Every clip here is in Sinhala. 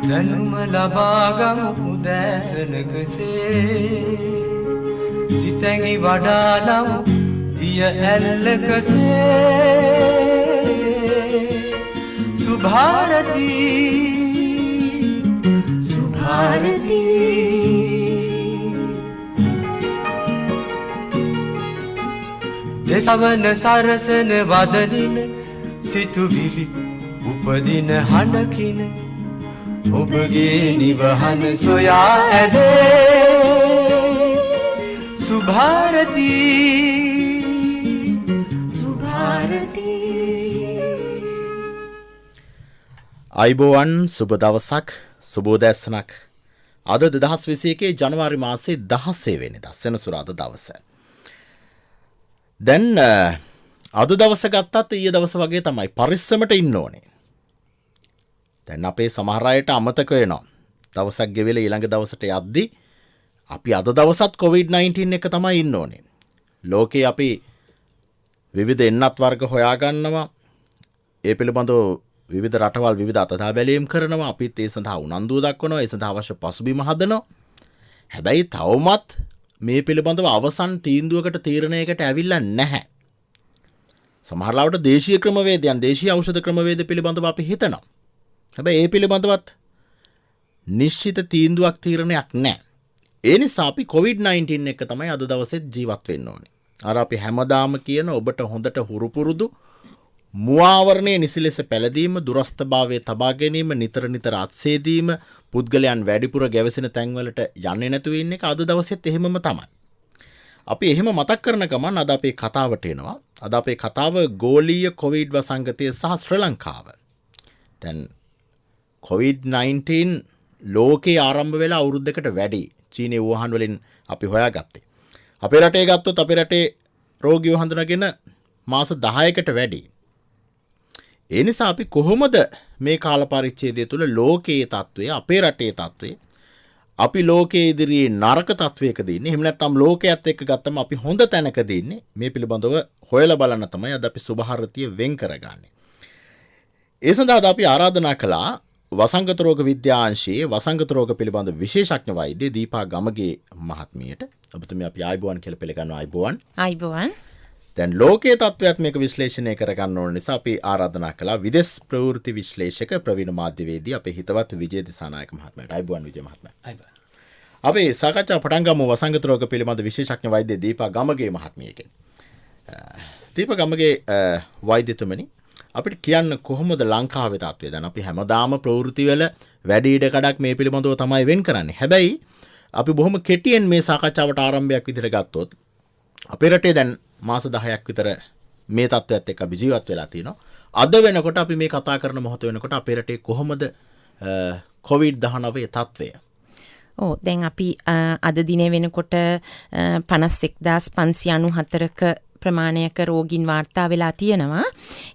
දැනුම ලබාගමු උදෑසනකසේ සිතැඟි වඩාලමු දිය ඇල්ලකසේ සුභාරතී සුභාරතී දෙසවන සරසන වදනින සිතුවිලි උපදින හඬකින ඔබගේ නිවහන සොයා ඇදේ සුභාරතී සුභාරතී. අයිබෝවන් සුබ දවසක් සුබෝදෑසනක්. අද 2021 ජනවාරි මාසේ 16 වෙනිදා සෙනසුරාදා දවස. දැන් අද දවස ගත්තත් ඊයේ දවස වගේ තමයි පරිස්සමට ඉන්න ඕනේ. දැන් අපේ සමහර අයට අමතක වෙනවා. දවසක් ගෙවිලා ඊළඟ දවසට යද්දි අපි අද දවසත් COVID-19 එක තමයි ඉන්න ඕනේ. ලෝකේ අපි විවිධ එන්නත් වර්ග හොයාගන්නවා. ඒ පිළිබඳව විවිධ රටවල් විවිධ අතදා බැලීම් කරනවා. අපිත් ඒ සඳහා උනන්දුව දක්වනවා. ඒ සඳහා අවශ්‍ය පසුබිම හදනවා. හැබැයි තවමත් මේ පිළිබඳව අවසන් තීන්දුවකට තීරණයකට ඇවිල්ලා නැහැ. සමහර ලාවට දේශීය ක්‍රමවේදයන් දේශීය ඖෂධ ක්‍රමවේද පිළිබඳව අපි හිතනවා. හැබැයි ඒ පිළිබඳවත් නිශ්චිත තීන්දුවක් තීරණයක් නැහැ. ඒ නිසා අපි COVID-19 එක තමයි අද දවසෙත් ජීවත් වෙන්න ඕනේ. අර අපි හැමදාම කියන ඔබට හොඳට හුරු පුරුදු මුවාවරණයේ නිසි ලෙස පැළදීම, දුරස්ථභාවයේ තබා ගැනීම, නිතර නිතර අත්සේදීම, පුද්ගලයන් වැඩිපුර ගැවසෙන තැන්වලට යන්නේ නැතුව ඉන්න එක අද දවසෙත් එහෙමම තමයි. අපි එහෙම මතක් කරන ගමන් අද අපේ කතාවට එනවා. අද අපේ කතාව ගෝලීය කොවිඩ් වසංගතය සහ ශ්‍රී ලංකාව. දැන් COVID-19 ලෝකේ ආරම්භ වෙලා අවුරුද්දකට වැඩි. චීනයේ වුහාන් වලින් අපි හොයාගත්තේ. අපේ රටේ ගත්තොත් අපේ රටේ රෝගියෝ හඳුනාගෙන මාස 10කට වැඩි. ඒ නිසා අපි කොහොමද මේ කාල පරිච්ඡේදය තුළ ලෝකයේ තත්ත්වය, අපේ රටේ තත්ත්වය, අපි ලෝකයේ ඉදිරියේ නරක තත්වයකද ඉන්නේ, එහෙම නැත්නම් ලෝකයේත් එක්ක ගත්තම අපි හොඳ තැනකද ඉන්නේ, මේ පිළිබඳව හොයලා බලන්න තමයි අද අපි සුභාරතිය වෙන් කරගන්නේ. ඒ සඳහා අපි ආරාධනා කළා වසංගත රෝග විද්‍යාංශයේ වසංගත රෝග පිළිබඳ විශේෂඥ වෛද්‍ය දීපා ගමගේ මහත්මියට. ඔබතුමිය අපි ආයිබෝවන් කියලා පිළිගන්නවා. ආයිබෝවන්. ආයිබෝවන්. දැන් ලෝකයේ තත්ත්වයක් මේක විශ්ලේෂණය කරගන්න ඕන නිසා අපි ආරාධනා කළා විදේශ ප්‍රවෘත්ති විශ්ලේෂක ප්‍රවීණ මාධ්‍යවේදී අපේ හිතවත් විජය දිසානායක මහත්මයාට. ආයිබෝවන් විජය මහත්මයා. ආයිබෝවන්. අපි සාකච්ඡාව පටන් ගමු වසංගත රෝග පිළිබඳ විශේෂඥ වෛද්‍ය දීපා ගමගේ මහත්මියගෙන්. දීපා ගමගේ වෛද්‍යතුමනි අපිට කියන්න කොහොමද ලංකාවේ තත්ත්වය? දැන් අපි හැමදාම ප්‍රවෘත්ති වල වැඩි ඉඩ කඩක් මේ පිළිබඳව තමයි වෙන් කරන්නේ. හැබැයි අපි බොහොම කෙටියෙන් මේ සාකච්ඡාවට ආරම්භයක් විදිහට ගත්තොත් අපේ රටේ දැන් මාස 10ක් විතර මේ තත්ත්වයට එක්ක අපි ජීවත් වෙලා තිනවා. අද වෙනකොට අපි මේ කතා කරන මොහොත වෙනකොට අපේ රටේ කොහොමද COVID-19 තත්ත්වය? දැන් අපි අද දිනේ වෙනකොට 51594ක ප්‍රමාණයක රෝගීන් වාර්තා වෙලා තියෙනවා.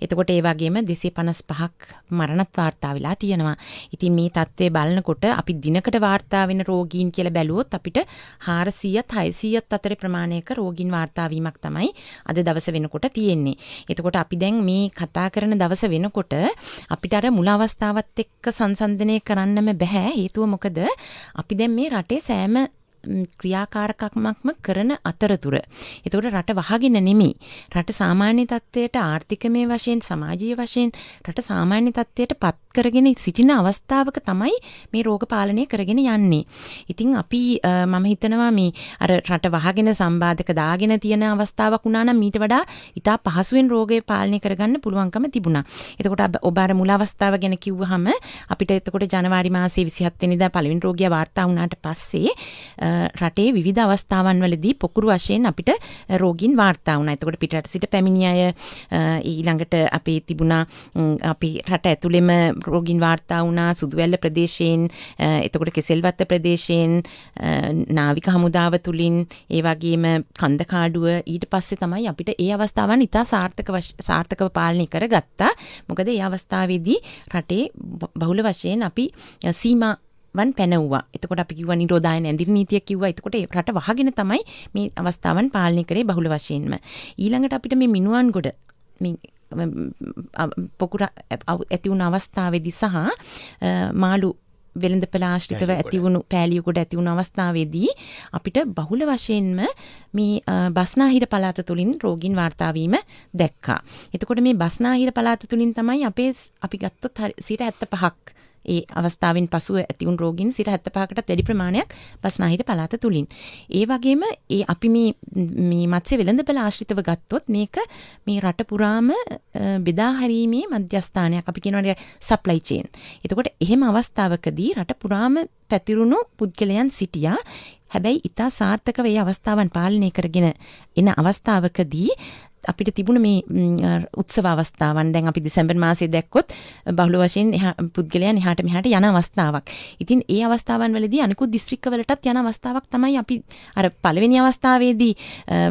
එතකොට ඒ වගේම 255ක් මරණත් වාර්තා වෙලා තියෙනවා. ඉතින් මේ තත්ත්වය බලනකොට අපි දිනකට වාර්තා වෙන රෝගීන් කියලා බැලුවොත් අපිට 400ත් 600ත් අතර ප්‍රමාණයක රෝගීන් වාර්තා වීමක් තමයි අද දවස වෙනකොට තියෙන්නේ. එතකොට අපි දැන් මේ කතා කරන දවස වෙනකොට අපිට අර මුල අවස්ථාවත් එක්ක සංසන්දනය කරන්නම බෑ. හේතුව මොකද අපි දැන් මේ රටේ සෑම ක්‍රියාකාරකමක්ම කරන අතරතුර. එතකොට රට වහගෙන නෙමෙයි. රට සාමාන්‍ය තත්ත්වයට ආර්ථිකමය වශයෙන්, සමාජීය වශයෙන් රට සාමාන්‍ය තත්ත්වයට පත් කරගෙන සිටින අවස්ථාවක තමයි මේ රෝග පාලනය කරගෙන යන්නේ. ඉතින් අපි මම හිතනවා මේ අර රට වහගෙන සම්බාධක දාගෙන තියෙන අවස්ථාවක් වුණා නම් ඊට වඩා ඉතා පහසුවෙන් රෝගය පාලනය කරගන්න පුළුවන්කම තිබුණා. එතකොට ඔබ අර මුල අවස්ථාව ගැන කිව්වහම අපිට එතකොට ජනවාරි මාසයේ 27 වෙනිදා පළවෙනි රෝගියා වාර්තා වුණාට පස්සේ රටේ විවිධ අවස්ථාවන් වලදී පොකුරු වශයෙන් අපිට රෝගීන් වාර්තා වුණා. එතකොට පිටරට සිට පැමිණි අය ඊළඟට අපේ තිබුණා අපි රට ඇතුළෙම රෝගීන් වාර්තා වුණා සුදුවැල්ල ප්‍රදේශයෙන්, එතකොට කෙසෙල්වත්ත ප්‍රදේශයෙන්, නාවික හමුදාව තුලින්, ඒ වගේම කන්දකාඩුව. ඊට පස්සේ තමයි අපිට ඒ අවස්ථාවන් ඉතා සාර්ථකව පාලනය කරගත්තා. මොකද ඒ අවස්ථාවේදී රටේ බහුල වශයෙන් අපි සීමා වන් පැනවුවා. එතකොට අපි කිව්වා නිරෝධායන ඇඳිරි නීතිය කිව්වා. එතකොට රට වහගෙන තමයි මේ අවස්ථාවන් පාලනය කරේ බහුල වශයෙන්ම. ඊළඟට අපිට මේ මිනුවන්ගොඩ මේ පොකුර ඇති වුණ අවස්ථාවේදී සහ මාළු වෙළඳපළ ආශ්‍රිතව ඇති වුණු පෑලියගොඩ ඇති වුණු අවස්ථාවේදී අපිට බහුල වශයෙන්ම මේ බස්නාහිර පළාත තුලින් රෝගීන් වාර්තා වීම දැක්කා. එතකොට මේ බස්නාහිර පළාත තුලින් තමයි අපි ගත්තොත් 75ක් ඒ අවස්ථාවෙන් පසුව ඇති වුණු රෝගීන් 75කටත් වැඩි ප්‍රමාණයක් බස්නාහිර පළාත තුලින්. ඒ වගේම අපි මේ මත්ස්‍ය වෙළඳපළ ආශ්‍රිතව ගත්තොත් මේක මේ රට පුරාම බෙදා හැරීමේ මධ්‍යස්ථානයක් අපි කියනවා සප්ලයි චේන්. එතකොට එහෙම අවස්ථාවකදී රට පුරාම පැතිරුණු පුද්ගලයන් සිටියා. හැබැයි ඉතා සාර්ථකව මේ අවස්ථාවන් පාලනය කරගෙන එන අවස්ථාවකදී අපිට තිබුණ මේ උත්සව අවස්ථාවන් දැන් අපි දෙසැම්බර් මාසයේ දැක්කොත් බහුල වශයෙන් පුද්ගලයන් එහාට මෙහාට යන අවස්ථාවක්. ඉතින් ඒ අවස්ථාවන් වලදී අනිකුත් දිස්ත්‍රික්කවලටත් යන අවස්ථාවක් තමයි අපි අර පළවෙනි අවස්ථාවේදී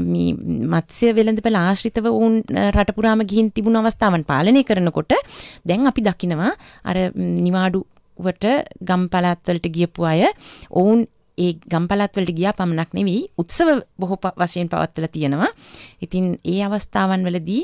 මේ මත්ස්‍ය වෙළඳපළ ආශ්‍රිතව වුන් රට පුරාම ගිහින් තිබුණු අවස්ථාවන් පාලනය කරනකොට දැන් අපි දකිනවා අර නිවාඩුවට ගම් පළාත් වලට ගියපු අය ඔවුන් ඒ ගම්පළාත් වලට ගියා පමණක් නෙවෙයි උත්සව බොහෝ වශයෙන් පවත්වලා තියෙනවා. ඉතින් ඒ අවස්ථාවන් වලදී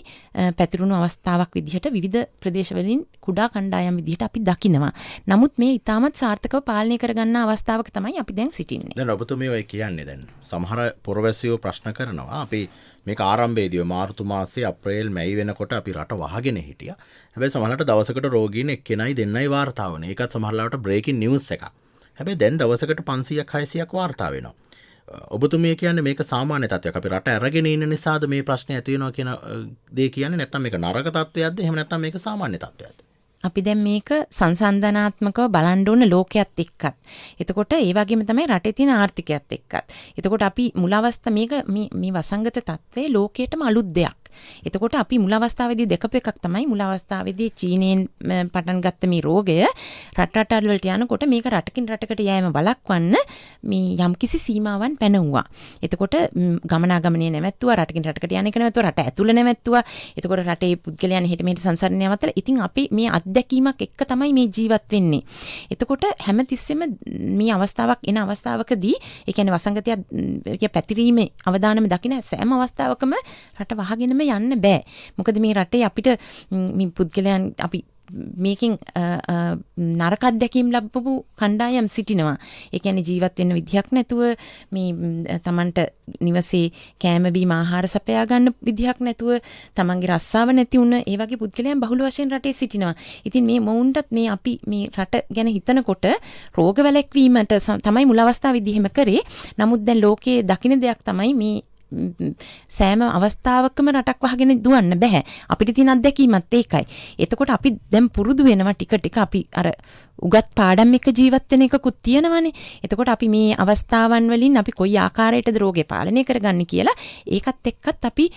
පැතිරුණු අවස්ථාවක් විදිහට විවිධ ප්‍රදේශවලින් කුඩා කණ්ඩායම් විදිහට අපි දකිනවා. නමුත් මේ ඉතාමත් සාර්ථකව පාලනය කරගන්න අවස්ථාවක තමයි අපි දැන් සිටින්නේ. දැන් ඔබතුමිය ඔය කියන්නේ දැන් සමහර පුරවැසියෝ ප්‍රශ්න කරනවා අපි මේක ආරම්භයේදී මාර්තු මාසයේ අප්‍රේල් මැයි වෙනකොට අපි රට වහගෙන හිටියා. හැබැයි සමහරවිට දවසකට රෝගීන් එක්කෙනයි දෙන්නයි වාර්තා වුණේ. ඒකත් සමහරවිට බ්‍රේකින් නිවුස් එකක්. හැබැයි දැන් දවසකට 500ක් 600ක් වාර්තා වෙනවා. ඔබතුමිය කියන්නේ මේක සාමාන්‍ය තත්ත්වයක්. අපි රට අරගෙන ඉන්න නිසාද මේ ප්‍රශ්නේ ඇති වෙනවා කියන දේ කියන්නේ නැත්නම් මේක නරක තත්ත්වයක්ද? එහෙම නැත්නම් මේක සාමාන්‍ය තත්ත්වයක්ද? අපි දැන් මේක සංසන්දනාත්මකව බලන්න ඕන ලෝකයක් එක්කත්. එතකොට ඒ වගේම තමයි රටේ තියෙන ආර්ථිකයත් එක්කත්. එතකොට අපි මුල අවස්ථා මේ වසංගත තත්ත්වයේ ලෝකයටම අලුත් දෙයක්. එතකොට අපි මුල අවස්ථාවේදී දෙකප එකක් තමයි මුල අවස්ථාවේදී චීනයෙන් පටන් ගත්ත මේ රෝගය රට වලට යනකොට මේක රටකින් රටකට යෑම වළක්වන්න මේ යම්කිසි සීමාවන් පැනවුවා. එතකොට ගමනාගමනය නැවැත්තුවා, රටකින් රටකට යන එක නැවැත්තුවා, රට ඇතුළ නැවැත්තුවා. එතකොට රටේ පුද්ගලයන් හිට මෙහෙට සංසරණය යවතල ඉතින් අපි මේ අත්දැකීමක් එක්ක තමයි මේ ජීවත් වෙන්නේ. එතකොට හැමතිස්සෙම මේ අවස්ථාවක් එන අවස්ථාවකදී ඒ කියන්නේ වසංගතය පැතිරීමේ අවදානම දකින සෑම අවස්ථාවකම රට වහගෙනම යන්න බෑ. මොකද මේ රටේ අපිට මේ පුද්ගලයන් අපි මේකෙන් නරක අත්දැකීම් ලැබපු කණ්ඩායම් සිටිනවා. ඒ කියන්නේ ජීවත් වෙන්න විදියක් නැතුව මේ තමන්ට නිවසේ කෑම බීම ආහාර සපයා ගන්න විදියක් නැතුව තමන්ගේ රස්සාව නැති වුණ ඒ වගේ පුද්ගලයන් බහුල වශයෙන් රටේ සිටිනවා. ඉතින් මේ මොවුන්ටත් මේ අපි මේ රට ගැන හිතනකොට රෝග වැළැක්වීමට තමයි මුල අවස්ථාවේදී එහෙම කරේ. නමුත් දැන් ලෝකයේ දකින්න දෙයක් තමයි මේ සෑම අවස්ථාවකම රටක් වහගෙන දුවන්න බෑ. අපිට තියෙන අත්දැකීමත් ඒකයි. එතකොට අපි දැන් පුරුදු වෙනවා ටික ටික අපි අර උගත් පාඩම් එක ජීවත් වෙන එකකුත් තියෙනවනේ. එතකොට අපි මේ අවස්ථාවන් වලින් අපි කොයි ආකාරයකටද රෝගේ පාලනය කරගන්නේ කියලා ඒකත් එක්කත් අපි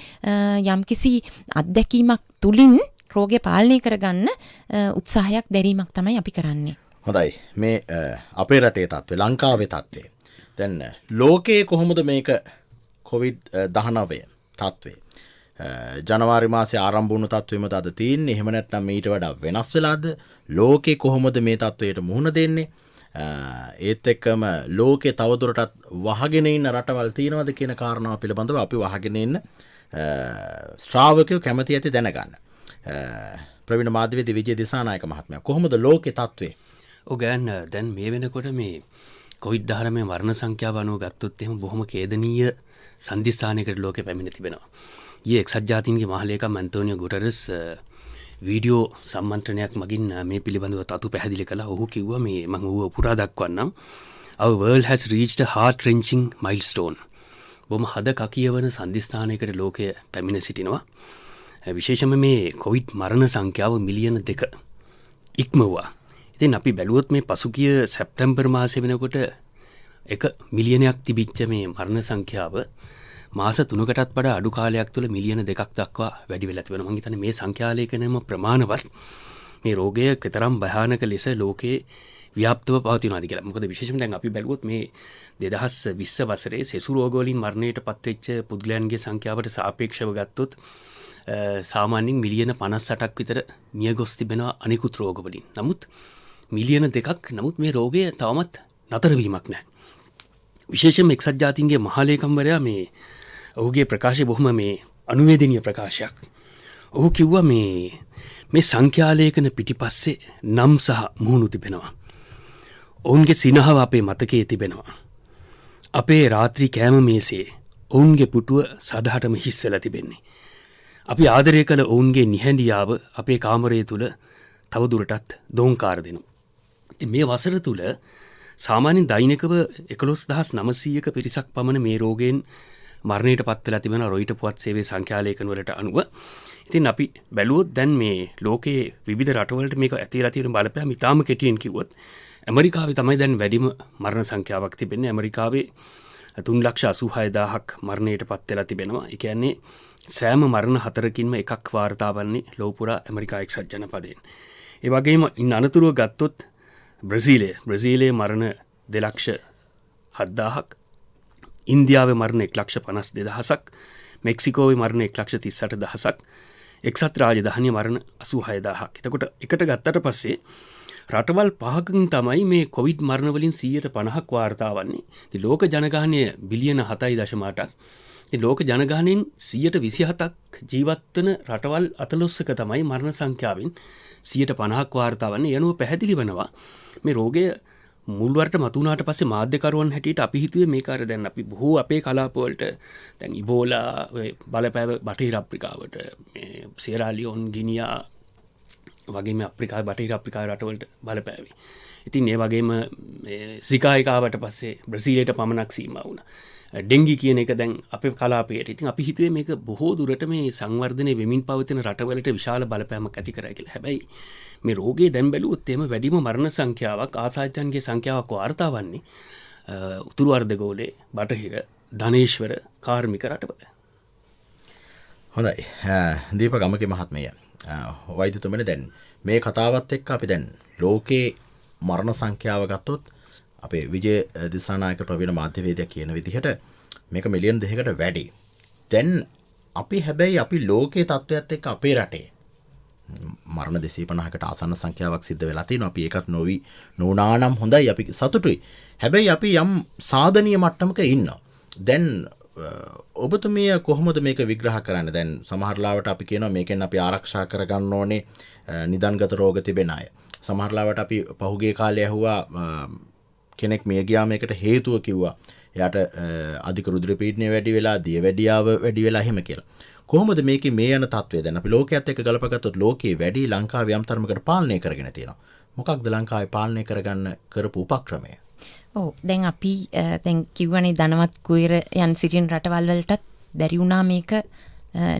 යම්කිසි අත්දැකීමක් තුලින් රෝගේ පාලනය කරගන්න උත්සාහයක් දැරීමක් තමයි අපි කරන්නේ. හොඳයි. මේ අපේ රටේ තත්ත්වය ලංකාවේ තත්ත්වය. දැන් ලෝකයේ කොහොමද මේක COVID-19 තත්ත්වේ ජනවාරි මාසයේ ආරම්භ වුණු තත්ත්වෙමද අද තියෙන්නේ? එහෙම නැත්නම් ඊට වඩා වෙනස් වෙලාද? ලෝකේ කොහොමද මේ තත්ත්වයට මුහුණ දෙන්නේ? ඒත් එක්කම ලෝකේ තවදුරටත් වහගෙන ඉන්න රටවල් තියෙනවද කියන කාරණාව පිළිබඳව අපි වහගෙන ඉන්න ශ්‍රාවකයෝ කැමති ඇති දැනගන්න. ප්‍රවීණ මාධ්‍යවේදී විජය දිසානායක මහත්මයා කොහොමද ලෝකේ තත්ත්වේ? ඔගයන් දැන් මේ වෙනකොට මේ COVID-19 මරණ සංඛ්‍යාව අනුව ගත්තොත් එහෙම බොහොම ඛේදනීය සන්ධිස්ථානයකට ලෝකෙ පැමිණ තිබෙනවා. ඊයේ එක්සත් ජාතීන්ගේ මහලේකම් ඇන්තෝනියෝ ගුටරස් වීඩියෝ සම්මන්ත්‍රණයක් මගින් මේ පිළිබඳව තතු පැහැදිලි කළා. ඔහු කිව්වා මේ මම ඌව පුරා දක්වන්නම්. Our world has reached a heart-wrenching milestone. බොහොම හද කකියවන සන්ධිස්ථානයකට ලෝකය පැමිණ සිටිනවා. විශේෂයෙන්ම මේ COVID මරණ සංඛ්‍යාව මිලියන 2 ඉක්මවුවා. ඉතින් අපි බැලුවොත් මේ පසුගිය සැප්තැම්බර් මාසෙ වෙනකොට 1 මිලියනයක් තිබිච්ච මේ මරණ සංඛ්‍යාව මාස 3කටත් වඩා අඩු කාලයක් තුළ මිලියන 2ක් දක්වා වැඩි වෙලා තිබෙනවා. මම හිතන්නේ මේ සංඛ්‍යාලයකනම ප්‍රමාණවත් මේ රෝගය කතරම් භයානක ලෙස ලෝකේ ව්‍යාප්තව පවතිනවාද කියලා. මොකද විශේෂයෙන් දැන් අපි බැලුවොත් මේ 2020 වසරේ සෙසු රෝග වලින් මරණයට පත්වෙච්ච පුද්ගලයන්ගේ සංඛ්‍යාවට සාපේක්ෂව ගත්තොත් සාමාන්‍යයෙන් මිලියන 58ක් විතර මිය ගොස් තිබෙනවා අනිකුත් රෝග වලින්. නමුත් මිලියන 2ක්. නමුත් මේ රෝගය තවමත් නතරවීමක් නැහැ. විශේෂයෙන්ම එක්සත් ජාතීන්ගේ මහලේකම්වරයා මේ ඔහුගේ ප්‍රකාශය බොහොම මේ අනුවේදනීය ප්‍රකාශයක්. ඔහු කිව්වා මේ සංඛ්‍යාලේඛන පිටිපස්සේ නම් සහ මුහුණු තිබෙනවා. ඔවුන්ගේ සිනහව අපේ මතකයේ තිබෙනවා. අපේ රාත්‍රී කෑම මේසේ ඔවුන්ගේ පුටුව සදහටම හිස් වෙලා තිබෙන්නේ. අපි ආදරය කළ ඔවුන්ගේ නිහැඬියාව අපේ කාමරය තුල තවදුරටත් දෝංකාර දෙනවා. ඉතින් මේ වසර තුල සාමාන්‍යයෙන් දෛනිකව 11900ක පිරිසක් පමණ මේ රෝගයෙන් මරණයට පත් වෙලා තිබෙනවා රොයිටර් පුවත් සේවයේ සංඛ්‍යාලේඛන වලට අනුව. ඉතින් අපි බැලුවොත් දැන් මේ ලෝකයේ විවිධ රටවලට මේක ඇතිලා තියෙන බලපෑම ඉතාම කෙටියෙන් කිව්වොත් ඇමරිකාවේ තමයි දැන් වැඩිම මරණ සංඛ්‍යාවක් තිබෙන්නේ. ඇමරිකාවේ 3,86,000ක් මරණයට පත් වෙලා තිබෙනවා. ඒ කියන්නේ සෑම මරණ 4කින්ම එකක් වාර්තා වන්නේ ලෝපුරා ඇමරිකා එක්සත් ජනපදයෙන්. ඒ වගේම ඉන්න අනතුරුව ගත්තොත් බ්‍රසීලයේ මරණ 2,07,000ක්, ඉන්දියාවේ මරණ 1,52,000ක්, මෙක්සිකෝවේ මරණ 1,38,000ක්, එක්සත් රාජධානිය මරණ 86,000ක්. එතකොට එකට ගත්තට පස්සේ රටවල් 5කින් තමයි මේ කොවිඩ් මරණ වලින් 150ක් වාර්තා වන්නේ. ඉතින් ලෝක ජනගහනය බිලියන 7.8ක්. ඉතින් ලෝක ජනගහනයෙන් 127ක් ජීවත් වෙන රටවල් 14ක තමයි මරණ සංඛ්‍යාවෙන් 150ක් වාර්තා වන්නේ. යනුව පැහැදිලි වෙනවා මේ රෝගය මුල්වරට මතුනාට පස්සේ මාධ්‍යකරුවන් හැටියට අපි හිතුවේ මේක අර දැන් අපි බොහෝ අපේ කලාපවලට දැන් ඉබෝලා බලපෑව බටහිර අප්‍රිකාවට මේ සියරා ලියෝන් ගිනියා වගේම අප්‍රිකාවේ බටහිර අප්‍රිකාවේ රටවලට බලපෑවි. ඉතින් ඒ වගේම සිකා එකාවට පස්සේ බ්‍රසීලයට පමණක් සීමා වුණා. ඩෙන්ගි කියන එක දැන් අපේ කලාපයට. ඉතින් අපි හිතුවේ මේක බොහෝ දුරට මේ සංවර්ධනයේ වෙමින් පවතින රටවලට විශාල බලපෑමක් ඇති කරයි කියලා. හැබැයි මේ රෝගයේ දැන් බැලුවොත් එහෙම වැඩිම මරණ සංඛ්‍යාවක් ආසාදිතයන්ගේ සංඛ්‍යාවක් වාර්තා වන්නේ උතුරු අර්ධගෝලයේ බටහිර ධනේශ්වර කාර්මික රටවල. හොඳයි. දීප ගමගේ මහත්මයා වෛද්‍යතුමනි දැන් මේ කතාවත් එක්ක අපි දැන් ලෝකේ මරණ සංඛ්‍යාව ගත්තොත් අපේ විජය දිසානායක ප්‍රවීණ මාධ්‍යවේදියා කියන විදිහට මේක මිලියන 2කට වැඩි. දැන් හැබැයි අපි ලෝකේ තත්ත්වයට එක්ක අපේ රටේ මරණ 250කට ආසන්න සංඛ්‍යාවක් සිද්ධ වෙලා තියෙනවා. අපි ඒකත් නොනානම් හොඳයි, අපි සතුටුයි. හැබැයි අපි යම් සාධනීය මට්ටමක ඉන්නවා. දැන් ඔබතුමිය කොහොමද මේක විග්‍රහ කරන්නේ? දැන් සමහර ලාවට අපි කියනවා මේකෙන් අපි ආරක්ෂා කරගන්න ඕනේ නිදන්ගත රෝග තිබෙන අය. සමහර ලාවට අපි පහුගිය කාලේ ඇහුවා කෙනෙක් මිය ගියා මේකට හේතුව කිව්වා. එයාට අධික රුධිර පීඩනය වැඩි වෙලා, දියවැඩියාව වැඩි වෙලා එහෙම කියලා. කොහොමද මේකේ මේ යන තත්ත්වය? දැන් අපි ලෝකයේත් එක්ක ගලපගත්තොත් ලෝකයේ වැඩි ලංකාවේ යම් තරමකට පාලනය කරගෙන තියෙනවා. මොකක්ද ලංකාවේ පාලනය කරගන්න කරපු උපක්‍රමය? දැන් අපි දැන් කිව්වනේ ධනවත් කුයර යන් සිටින රටවල් වලටත් බැරි වුණා මේක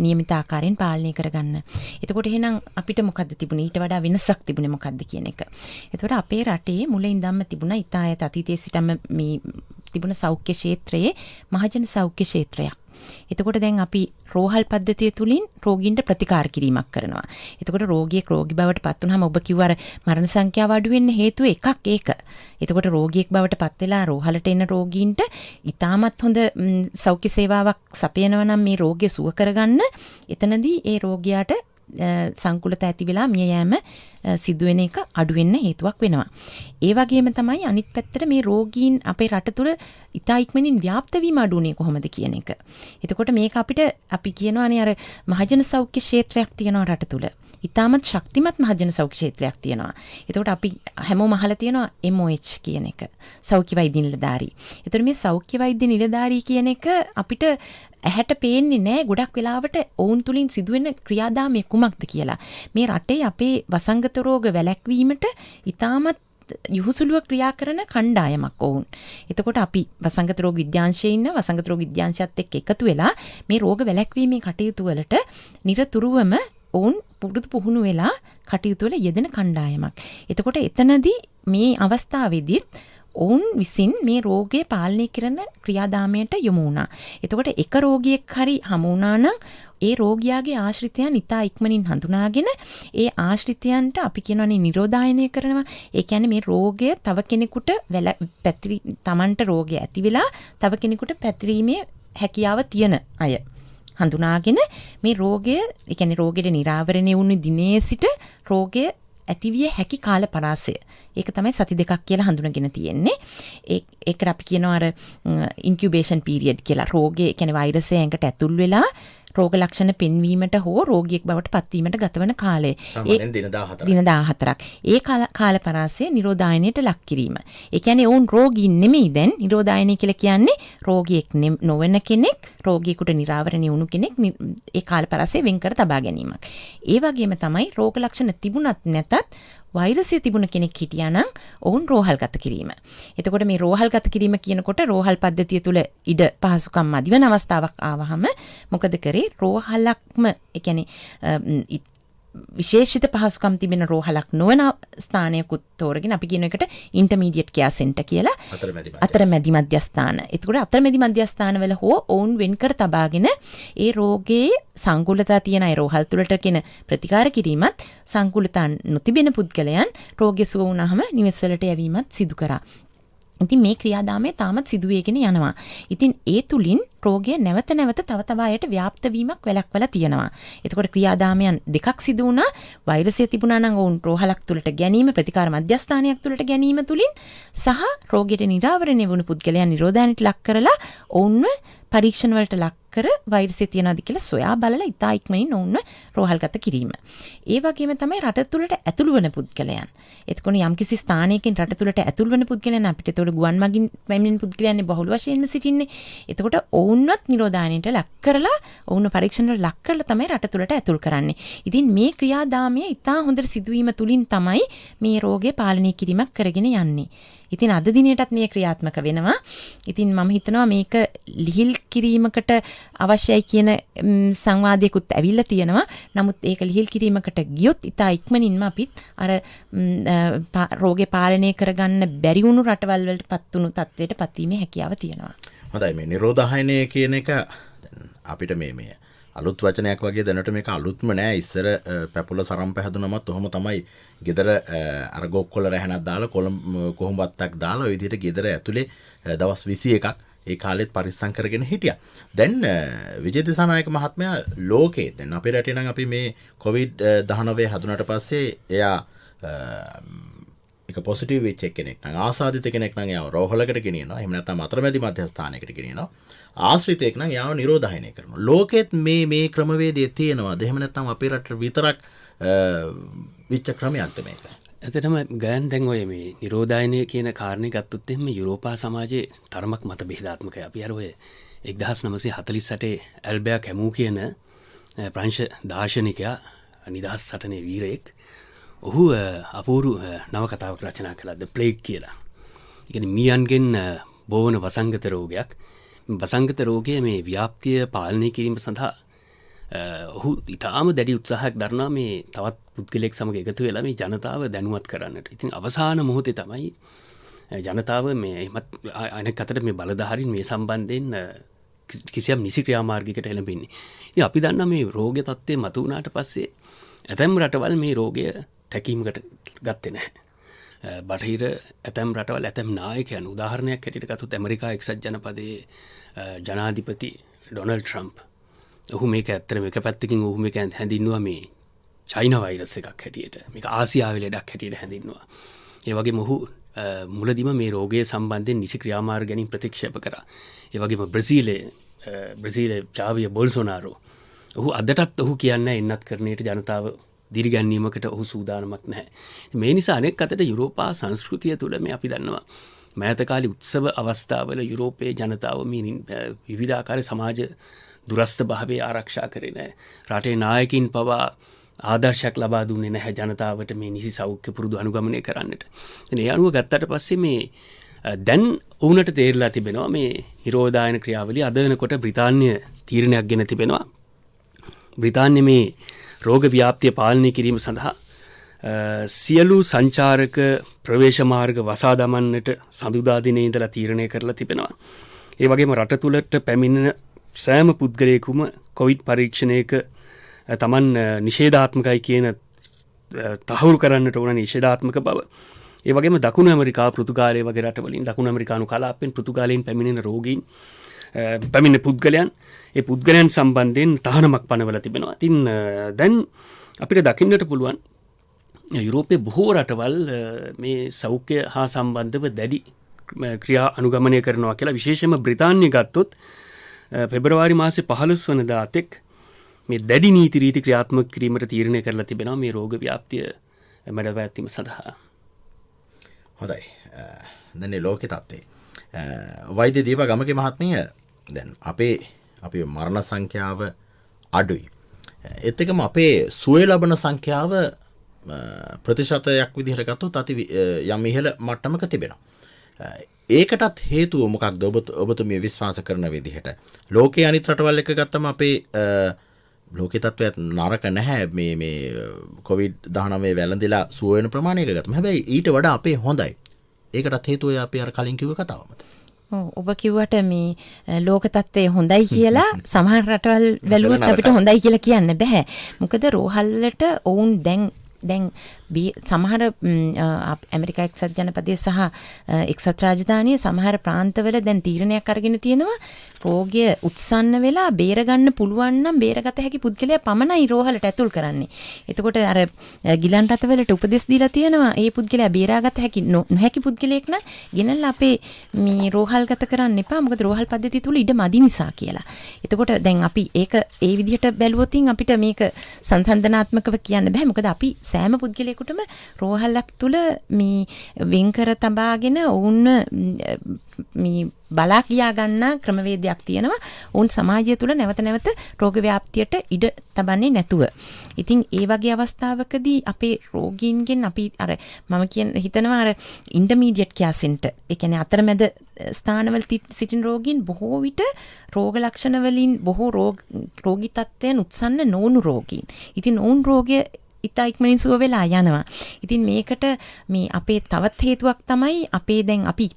නියමිත ආකාරයෙන් පාලනය කරගන්න. එතකොට එහෙනම් අපිට මොකද්ද තිබුණේ? ඊට වඩා වෙනසක් තිබුණේ මොකද්ද කියන එක. එතකොට අපේ රටේ මුලින් ඉඳන්ම තිබුණා ඉතාලයට අතීතයේ සිටම මේ තිබුණ සෞඛ්‍ය ක්ෂේත්‍රයේ මහජන සෞඛ්‍ය ක්ෂේත්‍රයක්. එතකොට දැන් අපි රෝහල් පද්ධතිය තුලින් රෝගීන්ට ප්‍රතිකාර කිරීමක් කරනවා. එතකොට රෝගියෙක් රෝගී බවට පත් වුනහම ඔබ කිව්වා අර මරණ සංඛ්‍යාව අඩු වෙන්න හේතුව එකක් ඒක. එතකොට රෝගියෙක් බවට පත් වෙලා රෝහලට එන රෝගීන්ට ඉතාමත් හොඳ සෞඛ්‍ය සේවාවක් සපයනවා නම් මේ රෝගය සුව කරගන්න එතනදී ඒ රෝගියාට සංකුලත ඇති වෙලා මිය යෑම සිදුවෙන එක අඩු වෙන්න හේතුවක් වෙනවා. ඒ වගේම තමයි අනිත් පැත්තට මේ රෝගීන් අපේ රට තුළ ඉතා ඉක්මනින් ව්‍යාප්ත වීම අඩු වුණේ කොහොමද කියන එක. එතකොට මේක අපිට අපි කියනවානේ අර මහජන සෞඛ්‍ය ක්ෂේත්‍රයක් තියෙනවා රට තුළ. ඉතාමත් ශක්තිමත් මහජන සෞඛ්‍ය ක්ෂේත්‍රයක් තියෙනවා. එතකොට අපි හැමෝම අහලා තියෙනවා MOH කියන එක. සෞඛ්‍ය වෛද්‍ය නිලධාරී. එතකොට මේ සෞඛ්‍ය වෛද්‍ය නිලධාරී කියන එක අපිට ඇහැට පේන්නේ නැහැ ගොඩක් වෙලාවට ඔවුන් තුලින් සිදුවෙන ක්‍රියාදාමය කුමක්ද කියලා. මේ රටේ අපේ වසංගත රෝග වැළැක්වීමට ඉතාමත් යහුසුලුව ක්‍රියා කරන කණ්ඩායමක් ඔවුන්. එතකොට අපි වසංගත රෝග විද්‍යාංශයේ ඉන්න වසංගත රෝග විද්‍යාංශයත් එක්ක එකතු වෙලා මේ රෝග වැළැක්වීමේ කටයුතු වලට නිරතුරුවම ඔවුන් පුහුණු වෙලා කටයුතු වල යෙදෙන කණ්ඩායමක්. එතකොට එතනදී මේ අවස්ථාවේදීත් ඔවුන් විසින් මේ රෝගය පාලනය කරන ක්‍රියාදාමයට යොමු වුණා. එතකොට එක රෝගියෙක් හරි හමු වුණා නම් ඒ රෝගියාගේ ආශ්‍රිතයන් ඉතා ඉක්මනින් හඳුනාගෙන ඒ ආශ්‍රිතයන්ට අපි කියනවානේ නිරෝධායනය කරනවා. ඒ කියන්නේ මේ රෝගය තව කෙනෙකුට තමන්ට රෝගය ඇති වෙලා තව කෙනෙකුට පැතිරීමේ හැකියාව තියෙන අය හඳුනාගෙන මේ රෝගය, ඒ කියන්නේ රෝගෙට නිරාවරණය වුණු දිනේ සිට රෝගය ඇතිවිය හැකි කාල පරාසය. ඒක තමයි සති 2ක් කියලා හඳුනගෙන තියෙන්නේ. ඒකට අපි කියනවා අර ඉන්කියුබේෂන් පීරියඩ් කියලා. රෝගේ කියන්නේ වෛරසය ඇඟට ඇතුල් වෙලා රෝග ලක්ෂණ පෙන්වීමට හෝ රෝගියෙක් බවට පත්වීමට ගතවන කාලය. සාමාන්‍යයෙන් දින 14ක්. දින 14ක්. ඒ කාල පරාසය නිරෝධායනයට ලක් කිරීම. ඒ කියන්නේ ඔවුන් රෝගීන් නෙමෙයි දැන්. නිරෝධායනය කියලා කියන්නේ රෝගියෙක් නොවන කෙනෙක්, රෝගියෙකුට නිරාවරණය වුණු කෙනෙක් ඒ කාල පරාසය වෙන් කර තබා ගැනීමක්. ඒ වගේම තමයි රෝග ලක්ෂණ තිබුණත් නැතත් වෛරසය තිබුණ කෙනෙක් හිටියා නම් ඔවුන් රෝහල්ගත කිරීම. එතකොට මේ රෝහල්ගත කිරීම කියනකොට රෝහල් පද්ධතිය තුළ ඉඩ පහසුකම් මදි වෙන අවස්ථාවක් ආවහම මොකද කරේ? රෝහලක්ම ඒ කියන්නේ විශේෂිත පහසුකම් තිබෙන රෝහලක් නොවන ස්ථානයකුත් තෝරගෙන අපි කියන එකට ඉන්ටර්මීඩියට් කෙයා සෙන්ටර් කියලා අතරමැදි මධ්‍යස්ථාන. එතකොට අතරමැදි මධ්‍යස්ථානවල හෝ ඔවුන් වෙන් කර තබාගෙන ඒ රෝගයේ සංකූලතා තියෙන අය රෝහල් තුළට කියන ප්‍රතිකාර කිරීමත් සංකූලතා නොතිබෙන පුද්ගලයන් රෝගය සුව වුණාම නිවෙස් වලට යැවීමත් සිදු කරා. ඉතින් මේ ක්‍රියාදාමය තාමත් සිදුවේගෙන යනවා. ඉතින් ඒ තුලින් රෝගය නැවත නැවත තව තව අයට ව්‍යාප්ත වීමක් වැළැක්වලා තියෙනවා. එතකොට ක්‍රියාදාමයන් දෙකක් සිදු වුණා. වෛරසය තිබුණා නම් ඔවුන් රෝහලක් තුළට ගැනීම, ප්‍රතිකාර මධ්‍යස්ථානයක් තුළට ගැනීම තුලින් සහ රෝගයට නිරාවරණය වුණු පුද්ගලයන් නිරෝධායනයට ලක් කරලා ඔවුන්ව පරීක්ෂණ වලට ලක් කර වෛරසය තියනවාද කියලා සොයා බලලා ඉතා ඉක්මනින් ඔවුන්ව රෝහල්ගත කිරීම. ඒ වගේම තමයි රට තුළට ඇතුළු වන පුද්ගලයන්. එතකොට යම්කිසි ස්ථානයකින් රට තුළට ඇතුළු වන පුද්ගලයන් අපිට ඒතකොට ගුවන් මගින් පැමිණෙන පුද්ගලයන් බහුල වශයෙන්ම සිටින්නේ. එතකොට ඔවුන්වත් නිරෝධායනයට ලක් කරලා ඔවුන්ව පරීක්ෂණ වලට ලක් කරලා තමයි රට තුළට ඇතුල් කරන්නේ. ඉතින් මේ ක්‍රියාදාමය ඉතා හොඳට සිදුවීම තුලින් තමයි මේ රෝගය පාලනය කිරීමක් කරගෙන යන්නේ. ඉතින් අද දිනයටත් මේ ක්‍රියාත්මක වෙනවා. ඉතින් මම හිතනවා මේක ලිහිල් කිරීමකට අවශ්‍යයි කියන සංවාදයකුත් ඇවිල්ලා තියෙනවා. නමුත් ඒක ලිහිල් කිරීමකට ගියොත් ඉතා ඉක්මනින්ම අපිත් අර රෝගේ පාලනය කරගන්න බැරි වුණු රටවල් වලට පත් වුණු තත්ත්වයට පත්වීමේ හැකියාව තියෙනවා. හොඳයි මේ නිරෝධායනය කියන එක අපිට මේ අලුත් වචනයක් වගේ දැනට මේක අලුත්ම නෑ. ඉස්සර පැපුල සරම් පැහැදුනමත් ඔහොම තමයි ගෙදර අර ගොක්කොල රැහැනක් දාලා කොහොඹත්තක් දාලා ඔය විදිහට ගෙදර ඇතුලේ දවස් 21ක් ඒ කාලෙත් පරිස්සම් කරගෙන හිටියා. දැන් විජේ දිසානායක මහත්මයා ලෝකේ දැන් අපේ රටේ නම් අපි මේ COVID-19 හැදුනට පස්සේ එයා එක පොසිටිව් වෙච්ච කෙනෙක් නම් ආසාදිත කෙනෙක් නම් යාව රෝහලකට ගෙනියනවා. එහෙම නැත්නම් අතරමැදි මධ්‍යස්ථානයකට ගෙනියනවා. ආශ්‍රිතයෙක් නම් යාව නිරෝධායනය කරනවා. ලෝකෙත් මේ ක්‍රමවේදය තියෙනවාද? එහෙම නැත්නම් අපේ රටේ විතරක් විච්ච ක්‍රමයක්ද මේක? ඇතටම ගයන් දැන් ඔය මේ නිරෝධායනය කියන කාරණය ගත්තොත් එහෙම යුරෝපා සමාජයේ තරමක් මත බෙහෙදාත්මකයි. අපි අර ඔය 1948 ඇල්බෑ කැමූ කියන ප්‍රංශ දාර්ශනිකයා නිදහස් සටනේ වීරයෙක්. ඔහු අපූරු නවකතාවක් රචනා කළා ද ප්ලේග් කියලා. ඒ කියන්නේ මීයන්ගෙන් බෝවන වසංගත රෝගයක්. වසංගත රෝගය මේ ව්‍යාප්තිය පාලනය කිරීම සඳහා ඔහු ඉතාම දැඩි උත්සාහයක් දරනවා මේ තවත් පුද්ගලයෙක් සමග එකතු වෙලා මේ ජනතාව දැනුවත් කරන්නට. ඉතින් අවසාන මොහොතේ තමයි ජනතාව මේ එහෙමත් අනෙක් අතට මේ බලධාරීන් මේ සම්බන්ධයෙන් කිසියම් නිසි ක්‍රියාමාර්ගයකට එළඹෙන්නේ. ඉතින් අපි දන්නා මේ රෝග තත්ත්වය මතු වුණාට පස්සේ ඇතැම් රටවල් මේ රෝගය තැකීමකට ගත්තේ නැහැ. බටහිර ඇතැම් රටවල් ඇතැම් නායකයන් උදාහරණයක් හැටියට ගත්තොත් ඇමරිකා එක්සත් ජනපදයේ ජනාධිපති ඩොනල්ඩ් ට්‍රම්ප් ඔහු මේක ඇත්තටම එක පැත්තකින් ඔහු මේක හැඳින්නුවා මේ චයිනා වෛරස් එකක් හැටියට. මේක ආසියාවේ ලෙඩක් හැටියට හැඳින්නුවා. ඒ වගේම ඔහු මුලදිම මේ රෝගය සම්බන්ධයෙන් නිසි ක්‍රියාමාර්ග ගැනීම ප්‍රතික්ෂේප කරා. ඒ වගේම බ්‍රසීලයේ ජාවිය බොල්සොනාරෝ ඔහු අදටත් ඔහු කියන්නේ එන්නත් කරණයට ජනතාව දිරිගැන්වීමකට ඔහු සූදානමක් නැහැ. මේ නිසා අනෙක් අතට යුරෝපා සංස්කෘතිය තුළ මේ අපි දන්නවා මෑත කාලේ උත්සව අවස්ථාවල යුරෝපයේ ජනතාව මේ විවිධාකාර සමාජ දුරස්ථ භාවය ආරක්ෂා කරේ නැහැ. රටේ නායකින් පවා ආදර්ශයක් ලබා දුන්නේ නැහැ ජනතාවට මේ නිසි සෞඛ්‍ය පුරුදු අනුගමනය කරන්නට. ඒ අනුව ගත්තට පස්සේ මේ දැන් ඔවුනට තේරලා තිබෙනවා මේ නිරෝධායන ක්‍රියාවලිය අද වෙනකොට බ්‍රිතාන්‍ය තීරණයක් ගෙන තිබෙනවා. බ්‍රිතාන්‍ය මේ රෝග ව්‍යාප්තිය පාලනය කිරීම සඳහා සියලු සංචාරක ප්‍රවේශ මාර්ග වසා දමන්නට සඳුදා දිනේ ඉඳලා තීරණය කරලා තිබෙනවා. ඒ වගේම රට තුළට පැමිණෙන සෑම පුද්ගලයෙකුම කොවිඩ් පරීක්ෂණයක තමන් නිෂේධාත්මකයි කියන තහවුරු කරන්නට ඕන නිෂේධාත්මක බව. ඒ වගේම දකුණු ඇමරිකා පෘතුගාලය වගේ රටවලින් දකුණු ඇමරිකානු කලාපෙන් පෘතුගාලයෙන් පැමිණෙන රෝගීන් පැමිණෙන පුද්ගලයන් ඒ පුද්ගලයන් සම්බන්ධයෙන් තහනමක් පනවලා තිබෙනවා. ඉතින් දැන් අපිට දකින්නට පුළුවන් යුරෝපයේ බොහෝ රටවල් මේ සෞඛ්‍ය හා සම්බන්ධව දැඩි ක්‍රියා අනුගමනය කරනවා කියලා විශේෂයෙන්ම බ්‍රිතාන්‍ය ගත්තොත් පෙබරවාරි මාසේ 15 වනදා තෙක් මේ දැඩි නීති රීති ක්‍රියාත්මක කිරීමට තීරණය කරලා තිබෙනවා මේ රෝග ව්‍යාප්තිය මැඩපැවැත්වීම සඳහා. හොඳයි. දැන් ලෝක තත්ත්වය. වෛද්‍ය දීපා ගමගේ මහත්මිය දැන් අපේ මරණ සංඛ්‍යාව අඩුයි. ඒත් එකම අපේ සුවය ලබන සංඛ්‍යාව ප්‍රතිශතයක් විදිහට ගත්තොත් අති යම් ඉහළ මට්ටමක තිබෙනවා. ඒකටත් හේතුව මොකක්ද ඔබතුමිය විශ්වාස කරන විදිහට? ලෝකයේ අනිත් රටවල් එක ගත්තම අපේ ලෝක තත්ත්වයක් නරක නැහැ මේ COVID-19 වැළඳිලා සුව වෙන ප්‍රමාණයක ගත්තම. හැබැයි ඊට වඩා අපේ හොඳයි. ඒකටත් හේතුව අපි අර කලින් කිව්ව කතාව මත. ඔබ කිව්වට මේ ලෝක තත්ත්වය හොඳයි කියලා සමහර රටවල් වැළුවොත් අපිට හොඳයි කියලා කියන්න බෑ. මොකද රෝහල් වලට ඔවුන් දැන් සමහර ඇමරිකා එක්සත් ජනපදයේ සහ එක්සත් රාජධානියේ සමහර ප්‍රාන්තවල දැන් තීරණයක් අරගෙන තියෙනවා රෝගය උත්සන්න වෙලා බේරගන්න පුළුවන් නම් බේරගත හැකි පුද්ගලයා පමණයි රෝහලට ඇතුල් කරන්නේ. එතකොට අර ගිලන් රටවලට උපදෙස් දීලා තියෙනවා ඒ පුද්ගලයා බේරාගත හැකි නොහැකි පුද්ගලයෙක් නම් ගෙනල්ලා අපේ මේ රෝහල් ගත කරන්න එපා. මොකද රෝහල් පද්ධතිය තුල ඉඩ මදි නිසා කියලා. එතකොට දැන් අපි ඒක ඒ විදිහට බැලුවොතින් අපිට මේක සංසන්දනාත්මකව කියන්න බෑ. මොකද අපි සෑම පුද්ගලයෙකුටම රෝහලක් තුල මේ වෙන්කර තබාගෙන ඔවුන් මේ බලා කියා ගන්න ක්‍රමවේදයක් තියෙනවා. ඔවුන් සමාජය තුල නැවත නැවත රෝග ව්‍යාප්තියට ඉඩ තබන්නේ නැතුව. ඉතින් ඒ වගේ අවස්ථාවකදී අපේ රෝගීන්ගෙන් අපි අර මම හිතනවා අර ඉන්ටර්මීඩියට් කෙයාර් සෙන්ටර්, ඒ කියන්නේ අතරමැද ස්ථානවල සිටින රෝගීන් බොහෝ විට රෝග ලක්ෂණ වලින් බොහෝ රෝගී තත්ත්වයන් උත්සන්න නොවුණු රෝගීන්. ඉතින් ඔවුන් රෝගය ඉතා ඉක්මනින් සුව වෙලා යනවා. ඉතින් මේකට මේ අපේ තවත් හේතුවක් තමයි අපේ දැන් අපි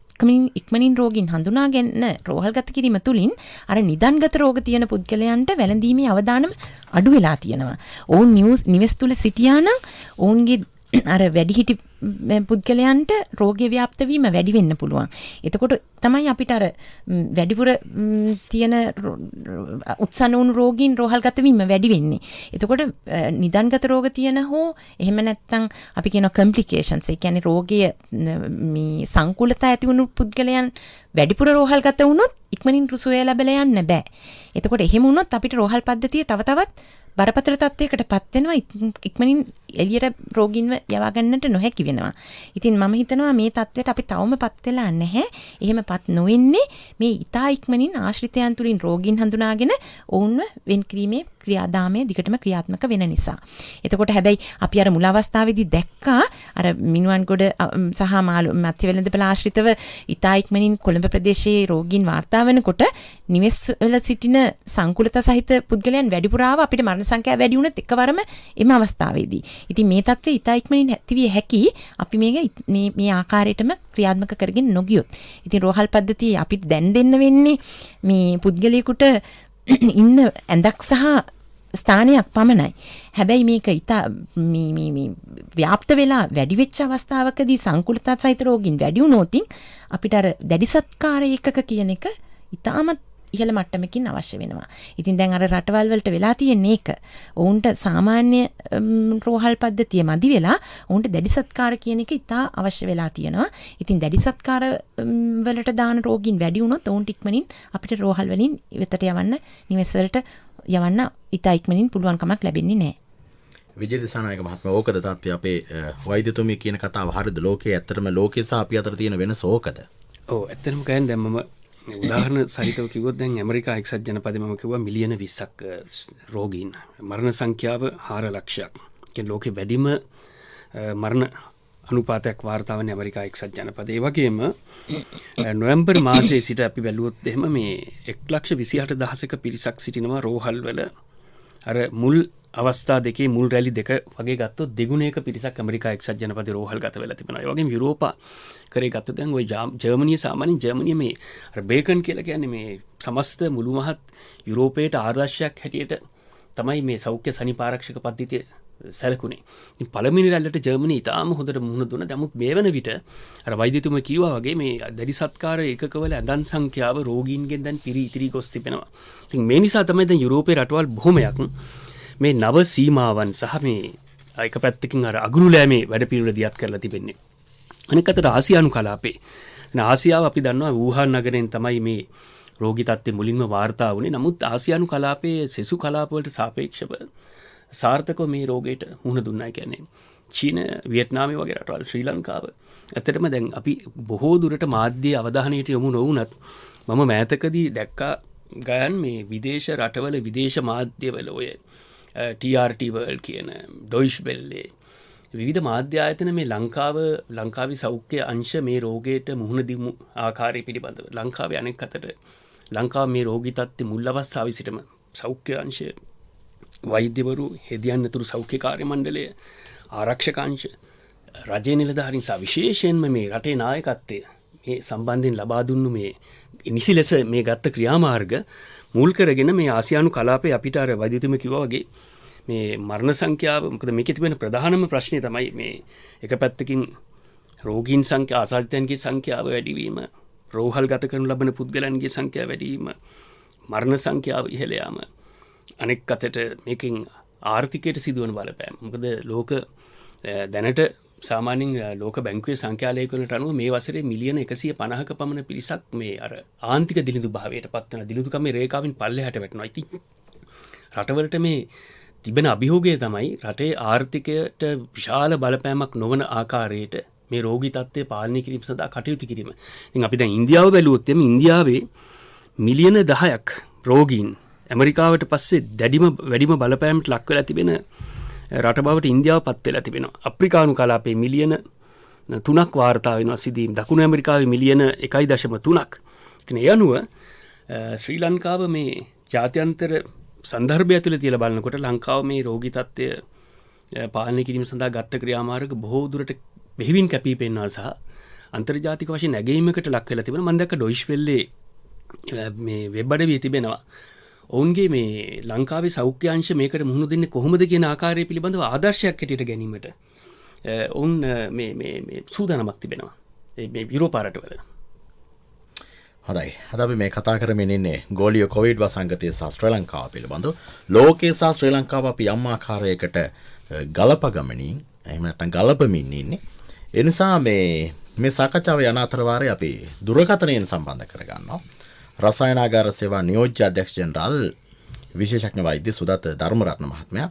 ඉක්මනින් රෝගීන් හඳුනාගෙන රෝහල්ගත කිරීම තුළින් අර නිදන්ගත රෝග තියෙන පුද්ගලයන්ට වැළඳීමේ අවදානම අඩු වෙලා තියෙනවා. ඔවුන් නිවෙස් තුල සිටියා නම් ඔවුන්ගේ අර වැඩිහිටි පුද්ගලයන්ට රෝගය ව්‍යාප්ත වීම වැඩි වෙන්න පුළුවන්. එතකොට තමයි අපිට අර වැඩිපුර තියෙන උත්සන්න වුණු රෝගීන් රෝහල්ගත වීම වැඩි වෙන්නේ. එතකොට නිදන්ගත රෝග තියෙන හෝ එහෙම නැත්නම් අපි කියන කොම්ප්ලිකේෂන්ස්, ඒ කියන්නේ රෝගයේ මේ සංකූලතා ඇති වුණු පුද්ගලයන් වැඩිපුර රෝහල්ගත වුණොත් ඉක්මනින් රුසුවේ ලැබලා යන්න බෑ. එතකොට එහෙම වුණොත් අපිට රෝහල් පද්ධතිය තව තවත් බරපතල තත්යකටපත් වෙනවා. ඉක්මනින් එළියට රෝගීන්ව යවා ගන්නට නොහැකි වෙනවා. ඉතින් මම හිතනවා මේ තත්වයට අපි තවමපත් වෙලා නැහැ. එහෙමපත් නොවෙන්නේ මේ ඊතා ඉක්මනින් ආශ්‍රිතයන් තුලින් රෝගීන් හඳුනාගෙන ඔවුන්ව වෙන් කිරීමේ ක්‍රියාදාමය දිගටම ක්‍රියාත්මක වෙන නිසා. එතකොට හැබැයි අපි අර මුල අවස්ථාවේදී දැක්කා අර මිනුවන්ගොඩ සහ මත්ස්‍ය වෙළඳපොළ ආශ්‍රිතව ඊතා ඉක්මනින් කොළඹ ප්‍රදේශයේ රෝගීන් වාර්තා වෙනකොට නිවෙස් වල සිටින සංකුලතා සහිත පුද්ගලයන් වැඩිපුර ආව අපිට මරණ සංඛ්‍යාව වැඩි වුණත් එකවරම එම අවස්ථාවේදී. ඉතින් මේ තත්ත්වය ඊතා ඉක්මනින් ඇතිවිය හැකි අපි මේ ආකාරයටම ක්‍රියාත්මක කරගෙන නොගියොත්. ඉතින් රෝහල් පද්ධතිය අපිට දැන් දෙන්න වෙන්නේ මේ පුද්ගලයෙකුට ඉන්න ඇඳක් සහ ස්ථානයක් පමණයි. හැබැයි මේක ඉතා මේ ව්‍යාප්ත වෙලා වැඩි වෙච්ච අවස්ථාවකදී සංකුලතා සහිත රෝගීන් වැඩි වුණොත් අපිට අර දැඩි සත්කාර ඒකක කියන එක ඉතාමත් ඉහළ මට්ටමකින් අවශ්‍ය වෙනවා. ඉතින් දැන් අර රටවල් වලට වෙලා තියෙන එක ඔවුන්ට සාමාන්‍ය රෝහල් පද්ධතිය මදි වෙලා ඔවුන්ට දැඩි සත්කාර කියන එක ඉතා අවශ්‍ය වෙලා තියෙනවා. ඉතින් දැඩි සත්කාර වලට දාන රෝගීන් වැඩි වුණොත් ඔවුන්ට ඉක්මනින් අපිට රෝහල් වලින් ඉවතට යවන්න නිවෙස් වලට යවන්න ඉතා ඉක්මනින් පුළුවන්කමක් ලැබෙන්නේ නැහැ. විජය දිසානායක මහත්මයා ඕකද තත්ත්වය අපේ වෛද්‍යතුමිය කියන කතාව හරියද? ලෝකයේ ඇත්තටම ලෝකයේ සහ අපි අතර තියෙන වෙනස ඕකද? ඔව් ඇත්තටම කියන්නේ දැන් මම උදාහරණ සහිතව කිව්වොත් දැන් ඇමරිකා එක්සත් ජනපදයේ මම කිව්වා මිලියන 20ක් රෝගීන් මරණ සංඛ්‍යාව 4 ලක්ෂයක්. කියන්නේ ලෝකේ වැඩිම මරණ අනුපාතයක් වාර්තා වන ඇමරිකා එක්සත් ජනපදයේ. ඒ වගේම නොවැම්බර් මාසයේ සිට අපි බැලුවොත් එහෙම මේ 1,28,000ක පිරිසක් සිටිනවා රෝහල් වල. අර මුල් අවස්ථා දෙකේ මුල් රැලි දෙක වගේ ගත්තොත් දෙගුණයක පිරිසක් ඇමරිකා එක්සත් ජනපදයේ රෝහල් ගත වෙලා තිබෙනවා. ඒ වගේම යුරෝපා කරේ ගත්තොත් දැන් ওই ජර්මනිය සාමාන්‍යයෙන් ජර්මනිය මේ අර බේකන් කියලා කියන්නේ මේ සමස්ත මුළු මහත් යුරෝපයට ආදර්ශයක් හැටියට තමයි මේ සෞඛ්‍ය සනිපාරක්ෂක පද්ධතිය සැලකුණේ. ඉතින් පළවෙනි රැල්ලට ජර්මනිය ඉතාම හොඳට මුහුණ දුන්නා. නමුත් මේ වෙන විට අර වෛද්‍යතුමා කිව්වා වගේ මේ දැඩි සත්කාර ඒකකවල ඇඳන් සංඛ්‍යාව රෝගීන්ගෙන් දැන් ඉතිරි ගොස් තිබෙනවා. ඉතින් මේ නිසා තමයි දැන් යුරෝපයේ රටවල් බොහොමයක් මේ නව සීමාවන් සහ මේ එක පැත්තකින් අර අගුරු ලෑමේ වැඩ පිළිවෙල දියත් කරලා තිබෙන්නේ. අනෙක් අතට ආසියානු කලාපේ. ආසියාව අපි දන්නවා වූහාන් නගරයෙන් තමයි මේ රෝගී තත්ත්වය මුලින්ම වාර්තා වුණේ. නමුත් ආසියානු කලාපයේ සෙසු කලාප වලට සාපේක්ෂව සාර්ථකව මේ රෝගයට මුහුණ දුන්නා කියන්නේ. චීන, වියට්නාමය වගේ රටවල්, ශ්‍රී ලංකාව. ඇත්තටම දැන් අපි බොහෝ දුරට මාධ්‍ය අවධානයට යොමු නොවුනත් මම මෑතකදී දැක්කා ගයන් මේ විදේශ රටවල විදේශ මාධ්‍යවල ඔය TRT World කියන ඩොයිෂ් බෙල්ලේ විවිධ මාධ්‍ය ආයතන මේ ලංකාවේ සෞඛ්‍ය අංශ මේ රෝගයට මුහුණ දීමු ආකාරය පිළිබඳව ලංකාවේ අනෙක් අතට ලංකාව මේ රෝගී තත්ත්වයේ මුල් අවස්ථාවේ සිටම සෞඛ්‍ය අංශය වෛද්‍යවරු හෙදියන් ඇතුළු සෞඛ්‍ය කාර්ය මණ්ඩලය ආරක්ෂක අංශ රජයේ නිලධාරීන් සහ විශේෂයෙන්ම මේ රටේ නායකත්වය මේ සම්බන්ධයෙන් ලබා දුන්නු මේ නිසි ලෙස මේ ගත්ත ක්‍රියාමාර්ග මුල් කරගෙන මේ ආසියානු කලාපයේ අපිට අර වෛද්‍යතුම කිව්වා වගේ මේ මරණ සංඛ්‍යාව මොකද මේකේ තිබෙන ප්‍රධානම ප්‍රශ්නේ තමයි මේ එක පැත්තකින් රෝගීන් සංඛ්‍යාව ආසාදිතයන්ගේ සංඛ්‍යාව වැඩිවීම රෝහල් ගත කරනු ලබන පුද්ගලයන්ගේ සංඛ්‍යාව වැඩිවීම මරණ සංඛ්‍යාව ඉහළ යාම අනෙක් අතට මේකෙන් ආර්ථිකයට සිදුවන බලපෑම මොකද ලෝක දැනට සාමාන්‍යයෙන් ලෝක බැංකුවේ සංඛ්‍යාලයකවලට අනුව මේ වසරේ මිලියන 150ක පමණ පිරිසක් මේ අර ආන්තික දිලිඳු භාවයට පත් වෙන දිලිඳුකමේ රේඛාවෙන් පල්ලෙහාට වැටෙනවා. ඉතින් රටවලට මේ තිබෙන අභියෝගය තමයි රටේ ආර්ථිකයට විශාල බලපෑමක් නොවන ආකාරයට මේ රෝගී තත්ත්වය පාලනය කිරීම සඳහා කටයුතු කිරීම. ඉතින් අපි දැන් ඉන්දියාව බැලුවොත් එimhe ඉන්දියාවේ මිලියන 10ක් රෝගීන් ඇමරිකාවට පස්සේ වැඩිම බලපෑමට ලක් වෙලා තිබෙන රට බවට ඉන්දියාව පත් වෙලා තිබෙනවා. අප්‍රිකානු කලාපයේ මිලියන 3ක් වාර්තා වෙනවා සිදීම්. දකුණු ඇමරිකාවේ මිලියන 1.3ක්. ඉතින් ඒ අනුව ශ්‍රී ලංකාව මේ ජාත්‍යන්තර සන්දර්භය තුළ තියලා බලනකොට ලංකාව මේ රෝගී තත්ත්වය පාලනය කිරීම සඳහා ගත්ත ක්‍රියාමාර්ග බොහෝ දුරට බෙහෙවින් කැපී පෙනෙනවා සහ අන්තර්ජාතික වශයෙන් නැගීමකට ලක් වෙලා තිබෙනවා. මම දැක්ක ඩොයිෂ් වෙල්ලේ මේ වෙබ් අඩවියේ තිබෙනවා. ඔවුන්ගේ මේ ලංකාවේ සෞඛ්‍ය අංශ මේකට මුහුණ දෙන්නේ කොහොමද කියන ආකාරය පිළිබඳව ආදර්ශයක් හැටියට ගැනීමට ඔවුන් මේ සූදානමක් තිබෙනවා. මේ යුරෝපා රටවල. හොඳයි. අද අපි මේ කතා කරමින් ඉන්නේ ගෝලීය කොවිඩ් වසංගතය සහ ශ්‍රී ලංකාව පිළිබඳව. ලෝකයේ සහ ශ්‍රී ලංකාව අපි යම් ආකාරයකට ගලපගමනින් එහෙම නැත්නම් ගලපමින් ඉන්නේ. ඒ නිසා මේ සාකච්ඡාව යන අතර වාරේ අපි දුරකථනයෙන් සම්බන්ධ කරගන්නවා. රසායනාගාර සේවා නියෝජ්‍ය අධ්‍යක්ෂ ජෙනරාල් විශේෂඥ වෛද්‍ය සුදත් ධර්මරත්න මහත්මයා.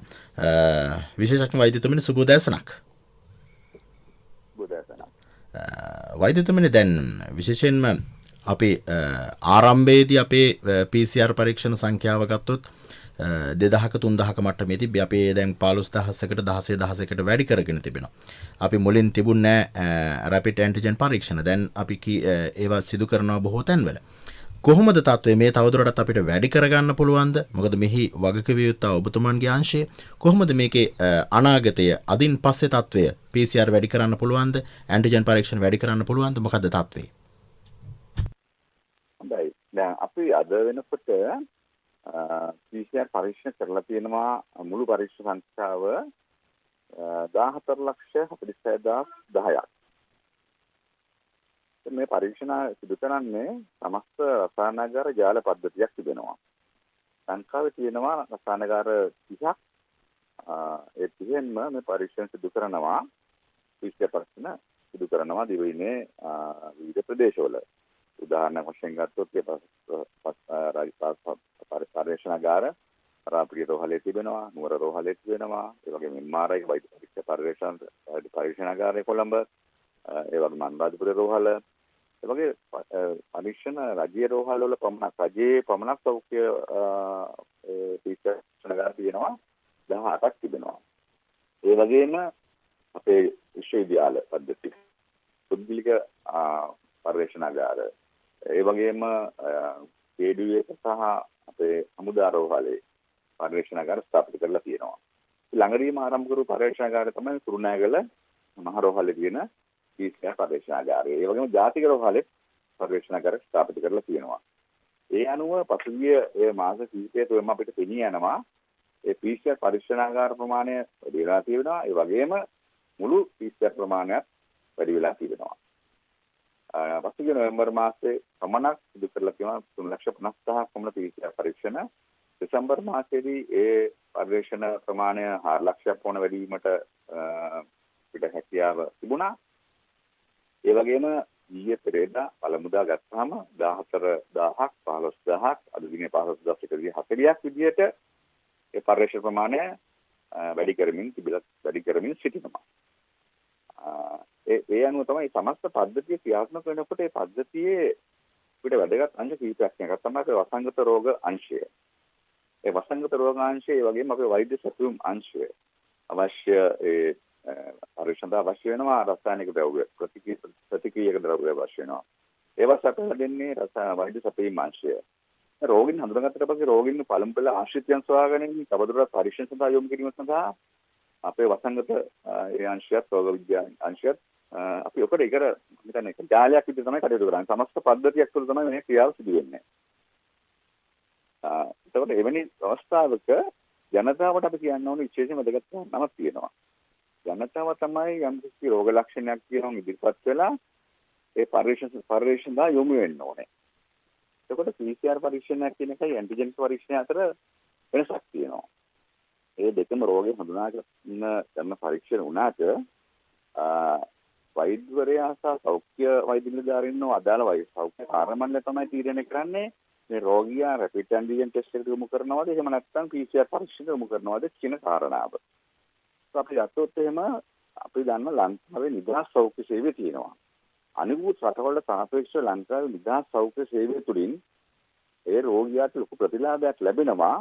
විශේෂඥ වෛද්‍යතුමනි සුබ උදෑසනක්. වෛද්‍යතුමනි දැන් විශේෂයෙන්ම අපි ආරම්භයේදී අපේ PCR පරීක්ෂණ සංඛ්‍යාව ගත්තොත් 2000ක 3000ක මට්ටමේදී අපි දැන් 15000කට 16000කට වැඩි කරගෙන තිබෙනවා. අපි මුලින් තිබුණේ රැපිඩ් ඇන්ටිජන් පරීක්ෂණ. දැන් අපි ඒවා සිදු කරනවා බොහෝ තැන්වල. කොහොමද තත්ත්වය මේ තවදුරටත් අපිට වැඩි කරගන්න පුළුවන්ද? මොකද මෙහි වගකීම් යුක්ත ඔබතුමන්ගේ අංශය කොහොමද මේකේ අනාගතය අදින් පස්සේ තත්ත්වය PCR වැඩි කරන්න පුළුවන්ද? ඇන්ටිජන් පරීක්ෂණ වැඩි කරන්න පුළුවන්ද? මොකද්ද තත්ත්වය? හොඳයි. දැන් අපි අද වෙනකොට PCR පරීක්ෂණ කරලා තියෙනවා මුළු පරීක්ෂණ සංඛ්‍යාව 14,46,10,000ක්. මේ පරීක්ෂණ සිදු කරන්නේ සමස්ත රසායනාගාර ජාල පද්ධතියක් තිබෙනවා. ලංකාවේ තියෙනවා රසායනාගාර 30ක්. ඒ 30න්ම මේ පරීක්ෂණ සිදු කරනවා. PCR පරීක්ෂණ සිදු කරනවා දිවයිනේ විවිධ ප්‍රදේශවල. උදාහරණයක් වශයෙන් ගත්තොත් පරීක්ෂණාගාර රාපිඩ රෝහලේ තිබෙනවා, නුවර රෝහලේ තිබෙනවා, ඒ වගේම MRI වෛද්‍ය පරීක්ෂණාගාරය කොළඹ, ඒ වගේම අනුරාධපුර රෝහල, ඒ වගේ පරීක්ෂණ රජයේ රෝහල වල රජයේ පමණක් සෞඛ්‍ය පරීක්ෂණාගාර තියෙනවා 18ක් තිබෙනවා. ඒ වගේම අපේ විශ්වවිද්‍යාල පද්ධති පුද්ගලික පරීක්ෂණාගාර, ඒ වගේම KDUS සහ අපේ හමුදා රෝහලේ පරීක්ෂණාගාර ස්ථාපිත කරලා තියෙනවා. ළඟදීම ආරම්භ කරපු පරීක්ෂණාගාරය තමයි කුරුණෑගල මහ රෝහලේ තියෙන PCR පරීක්ෂණාගාරය. ඒ වගේම ජාතික රෝහලේ පරීක්ෂණාගාර ස්ථාපිත කරලා තියෙනවා. ඒ අනුව පසුගිය මාස කිහිපය තුළම අපිට පෙනී යනවා ඒ PCR පරීක්ෂණාගාර ප්‍රමාණය වැඩි වෙලා තියෙනවා. ඒ වගේම මුළු PCR ප්‍රමාණයත් වැඩි වෙලා තියෙනවා. පසුගිය නොවැම්බර් මාසයේ පමණක් සිදු කරලා තියෙනවා 3,50,000ක් පමණ PCR පරීක්ෂණ. දෙසැම්බර් මාසයේදී ඒ පරීක්ෂණ ප්‍රමාණය 4 ලක්ෂයක් වුණ වැඩි වීමට අපිට හැකියාව තිබුණා. ඒ වගේම ඊයේ පෙරේදා පළමුදා ගත්තාම 14000ක් 15000ක් අද දිනේ 15040ක් විදිහට ඒ පරිශ්‍රම ප්‍රමාණය වැඩි කරමින් සිටිනවා. ඒ අනුව තමයි සමස්ත පද්ධතිය ක්‍රියාත්මක වෙනකොට ඒ පද්ධතියේ අපිට වැදගත් අංශ කීපයක් එකක් තමයි අපේ වසංගත රෝග අංශය. ඒ වසංගත රෝග අංශය ඒ වගේම අපේ වෛද්‍ය සැපයුම් අංශය අවශ්‍ය ඒ පරිශ්‍රම අවශ්‍ය වෙනවා රසායනික ද්‍රව්‍ය ප්‍රතික්‍රියක ද්‍රව්‍ය අවශ්‍ය වෙනවා. ඒවා සපයලා දෙන්නේ වෛද්‍ය සැපයුම් අංශය. රෝගීන් හඳුනාගත්තට පස්සේ රෝගීන් පළමු පෙළ ආශ්‍රිතයන් සොයාගැනීම තවදුරටත් පරීක්ෂණ සඳහා යොමු කිරීම සඳහා අපේ වසංගත ඒ අංශයත් රෝග විද්‍යා අංශයත් අපි ඔකට ඒකර හිතන්නේ එක ජාලයක් විදිහට තමයි කටයුතු කරන්නේ. සමස්ත පද්ධතියක් තුළ තමයි මේ ක්‍රියාව සිදු වෙන්නේ. එතකොට එවැනි අවස්ථාවක ජනතාවට අපි කියන්න ඕනේ විශේෂම වැදගත් නමක් තියෙනවා. ජනතාව තමයි යම් කිසි රෝග ලක්ෂණයක් කියනවා ඉදිරිපත් වෙලා ඒ පරීක්ෂණ දා යොමු වෙන්න ඕනේ. එතකොට PCR පරීක්ෂණයක් කියන එකයි ඇන්ටිජන් පරීක්ෂණය අතර වෙනසක් තියෙනවා. ඒ දෙකම රෝගේ හඳුනා ගන්න පරීක්ෂණ වුණාට වෛද්‍යවරයා සහ සෞඛ්‍ය වෛද්‍ය නිලධාරීන්ව අදාළ සෞඛ්‍ය කාර්යමණ්ඩලය තමයි තීරණය කරන්නේ මේ රෝගියා රැපිඩ් ඇන්ටිජන් ටෙස්ට් එකට යොමු කරනවද එහෙම නැත්නම් PCR පරීක්ෂණයට යොමු කරනවද කියන කාරණාව. අපි ගත්තොත් එහෙම අපි දන්න ලංකාවේ නිදහස් සෞඛ්‍ය සේවය තියෙනවා. අනිකුත් රටවලට සාපේක්ෂව ලංකාවේ නිදහස් සෞඛ්‍ය සේවය තුළින් ඒ රෝගියාට ලොකු ප්‍රතිලාභයක් ලැබෙනවා.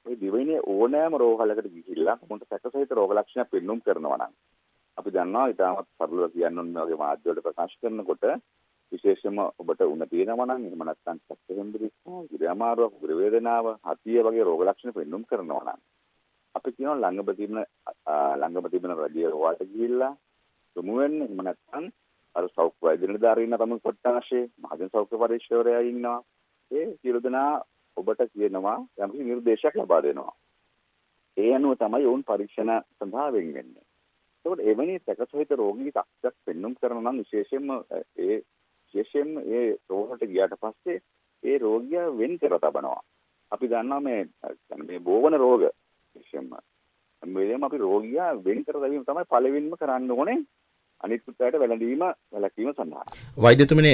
මේ දිවයිනේ ඕනෑම රෝගවලකට ගිහිල්ලා මොකද සැකසහිත රෝග ලක්ෂණ පෙන්눔 කරනවා නම් අපි දන්නවා ඊටමත් සරලව කියන්න ඕන වගේ මාධ්‍ය වල ප්‍රකාශ කරනකොට විශේෂයෙන්ම ඔබට උණ තියෙනවා නම් එහෙම නැත්නම් සැකසෙම්බිරිස්සා, ඉර අමාරුවක්, උග්‍ර වේදනාව, හතිය වගේ රෝග ලක්ෂණ පෙන්눔 කරනවා නම් අපි කියනවා ළඟම තිබෙන රජයේ රෝහලට ගිහිල්ලා යොමු වෙන්න. එහෙම නැත්නම් අර සෞඛ්‍ය වෛද්‍ය නිලධාරීන් තමයි කොට්ටාශේ මහජන සෞඛ්‍ය පරීක්ෂකවරයා ඉන්නවා. ඒ සියලු දෙනා ඔබට කියනවා යම්කිසි නිර්දේශයක් ලබා දෙනවා. ඒ අනුව තමයි වුන් පරීක්ෂණ සඳහා වෙන් වෙන්නේ. ඒකට එවැනි සැකසහිත රෝගී තත්ත්වයක් පෙන්눔 කරනවා නම් විශේෂයෙන්ම ඒ රෝහලට ගියාට පස්සේ ඒ රෝගියා වෙන් කර තබනවා. අපි දන්නවා මේ බෝවන රෝග විශේෂයෙන්ම මේලෙම අපි රෝගියා වෙන් කර තැබීම තමයි පළවෙනිම කරන්න ඕනේ. අනිත් පුතාට වැළකීම සඳහා. වෛද්‍යතුමනි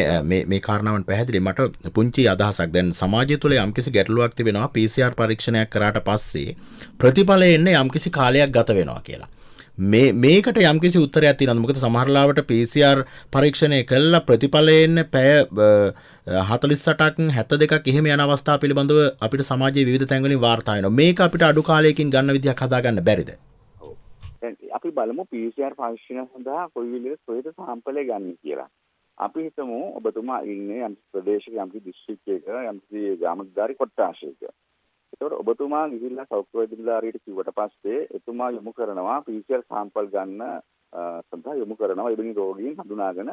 මේ කාරණාවන් පැහැදිලි. මට පුංචි අදහසක්. දැන් සමාජය තුළ යම්කිසි ගැටලුවක් තිබෙනවා PCR පරීක්ෂණයක් කරාට පස්සේ ප්‍රතිඵලය එන්නේ යම්කිසි කාලයක් ගත වෙනවා කියලා. මේකට යම්කිසි උත්තරයක් තියෙනවද? මොකද සමහර ලාවට PCR පරීක්ෂණය කළා ප්‍රතිඵලය එන්නේ පැය 48ක් 72ක් එහෙම යන අවස්ථා පිළිබඳව අපිට සමාජයේ විවිධ තැන්වලින් වාර්තා වෙනවා. මේක අපිට අඩු කාලයකින් ගන්න විදිහක් හදාගන්න බැරිද? අපි බලමු PCR පරීක්ෂණ සඳහා කොයි විදිහට කොහෙද සාම්පලය ගන්න කියලා. අපි හිතමු ඔබතුමා ඉන්නේ යම් ප්‍රදේශයක යම් දිස්ත්‍රික්කයක යම් ග්‍රාමධාරී කොට්ටාශයක. ඒතකොට ඔබතුමා ගිහිල්ලා සෞඛ්‍ය වෛද්‍ය නිලධාරියට කිව්වට පස්සේ එතුමා යොමු කරනවා PCR සාම්පල් ගන්න සඳහා යොමු කරනවා. එබැවින් රෝගීන් හඳුනාගෙන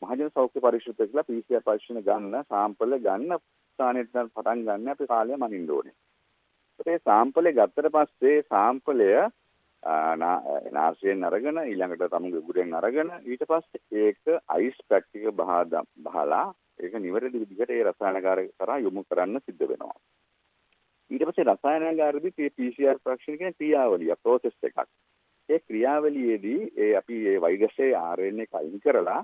මහජන සෞඛ්‍ය පරීක්ෂක කියලා PCR පරීක්ෂණ ගන්න සාම්පල් ගන්න ස්ථානෙට පටන් ගන්න අපි කාලය මනින්න ඕනේ. ඒ සාම්පලය ගත්තට පස්සේ සාම්පලය නාසයෙන් අරගෙන ඊළඟට තමුගේ උගුරෙන් අරගෙන ඊට පස්සේ ඒක අයිස් පැක් එක බහලා ඒක නිවැරදි විදිහට ඒ රසායනකාරය කරා යොමු කරන්න සිද්ධ වෙනවා. ඊට පස්සේ රසායනකාරයේදී මේ PCR පරීක්ෂණ කියන ක්‍රියාවලිය ප්‍රොසෙස් එකක්. ඒ ක්‍රියාවලියේදී අපි ඒ වෛරසයේ RNA එක අයින් කරලා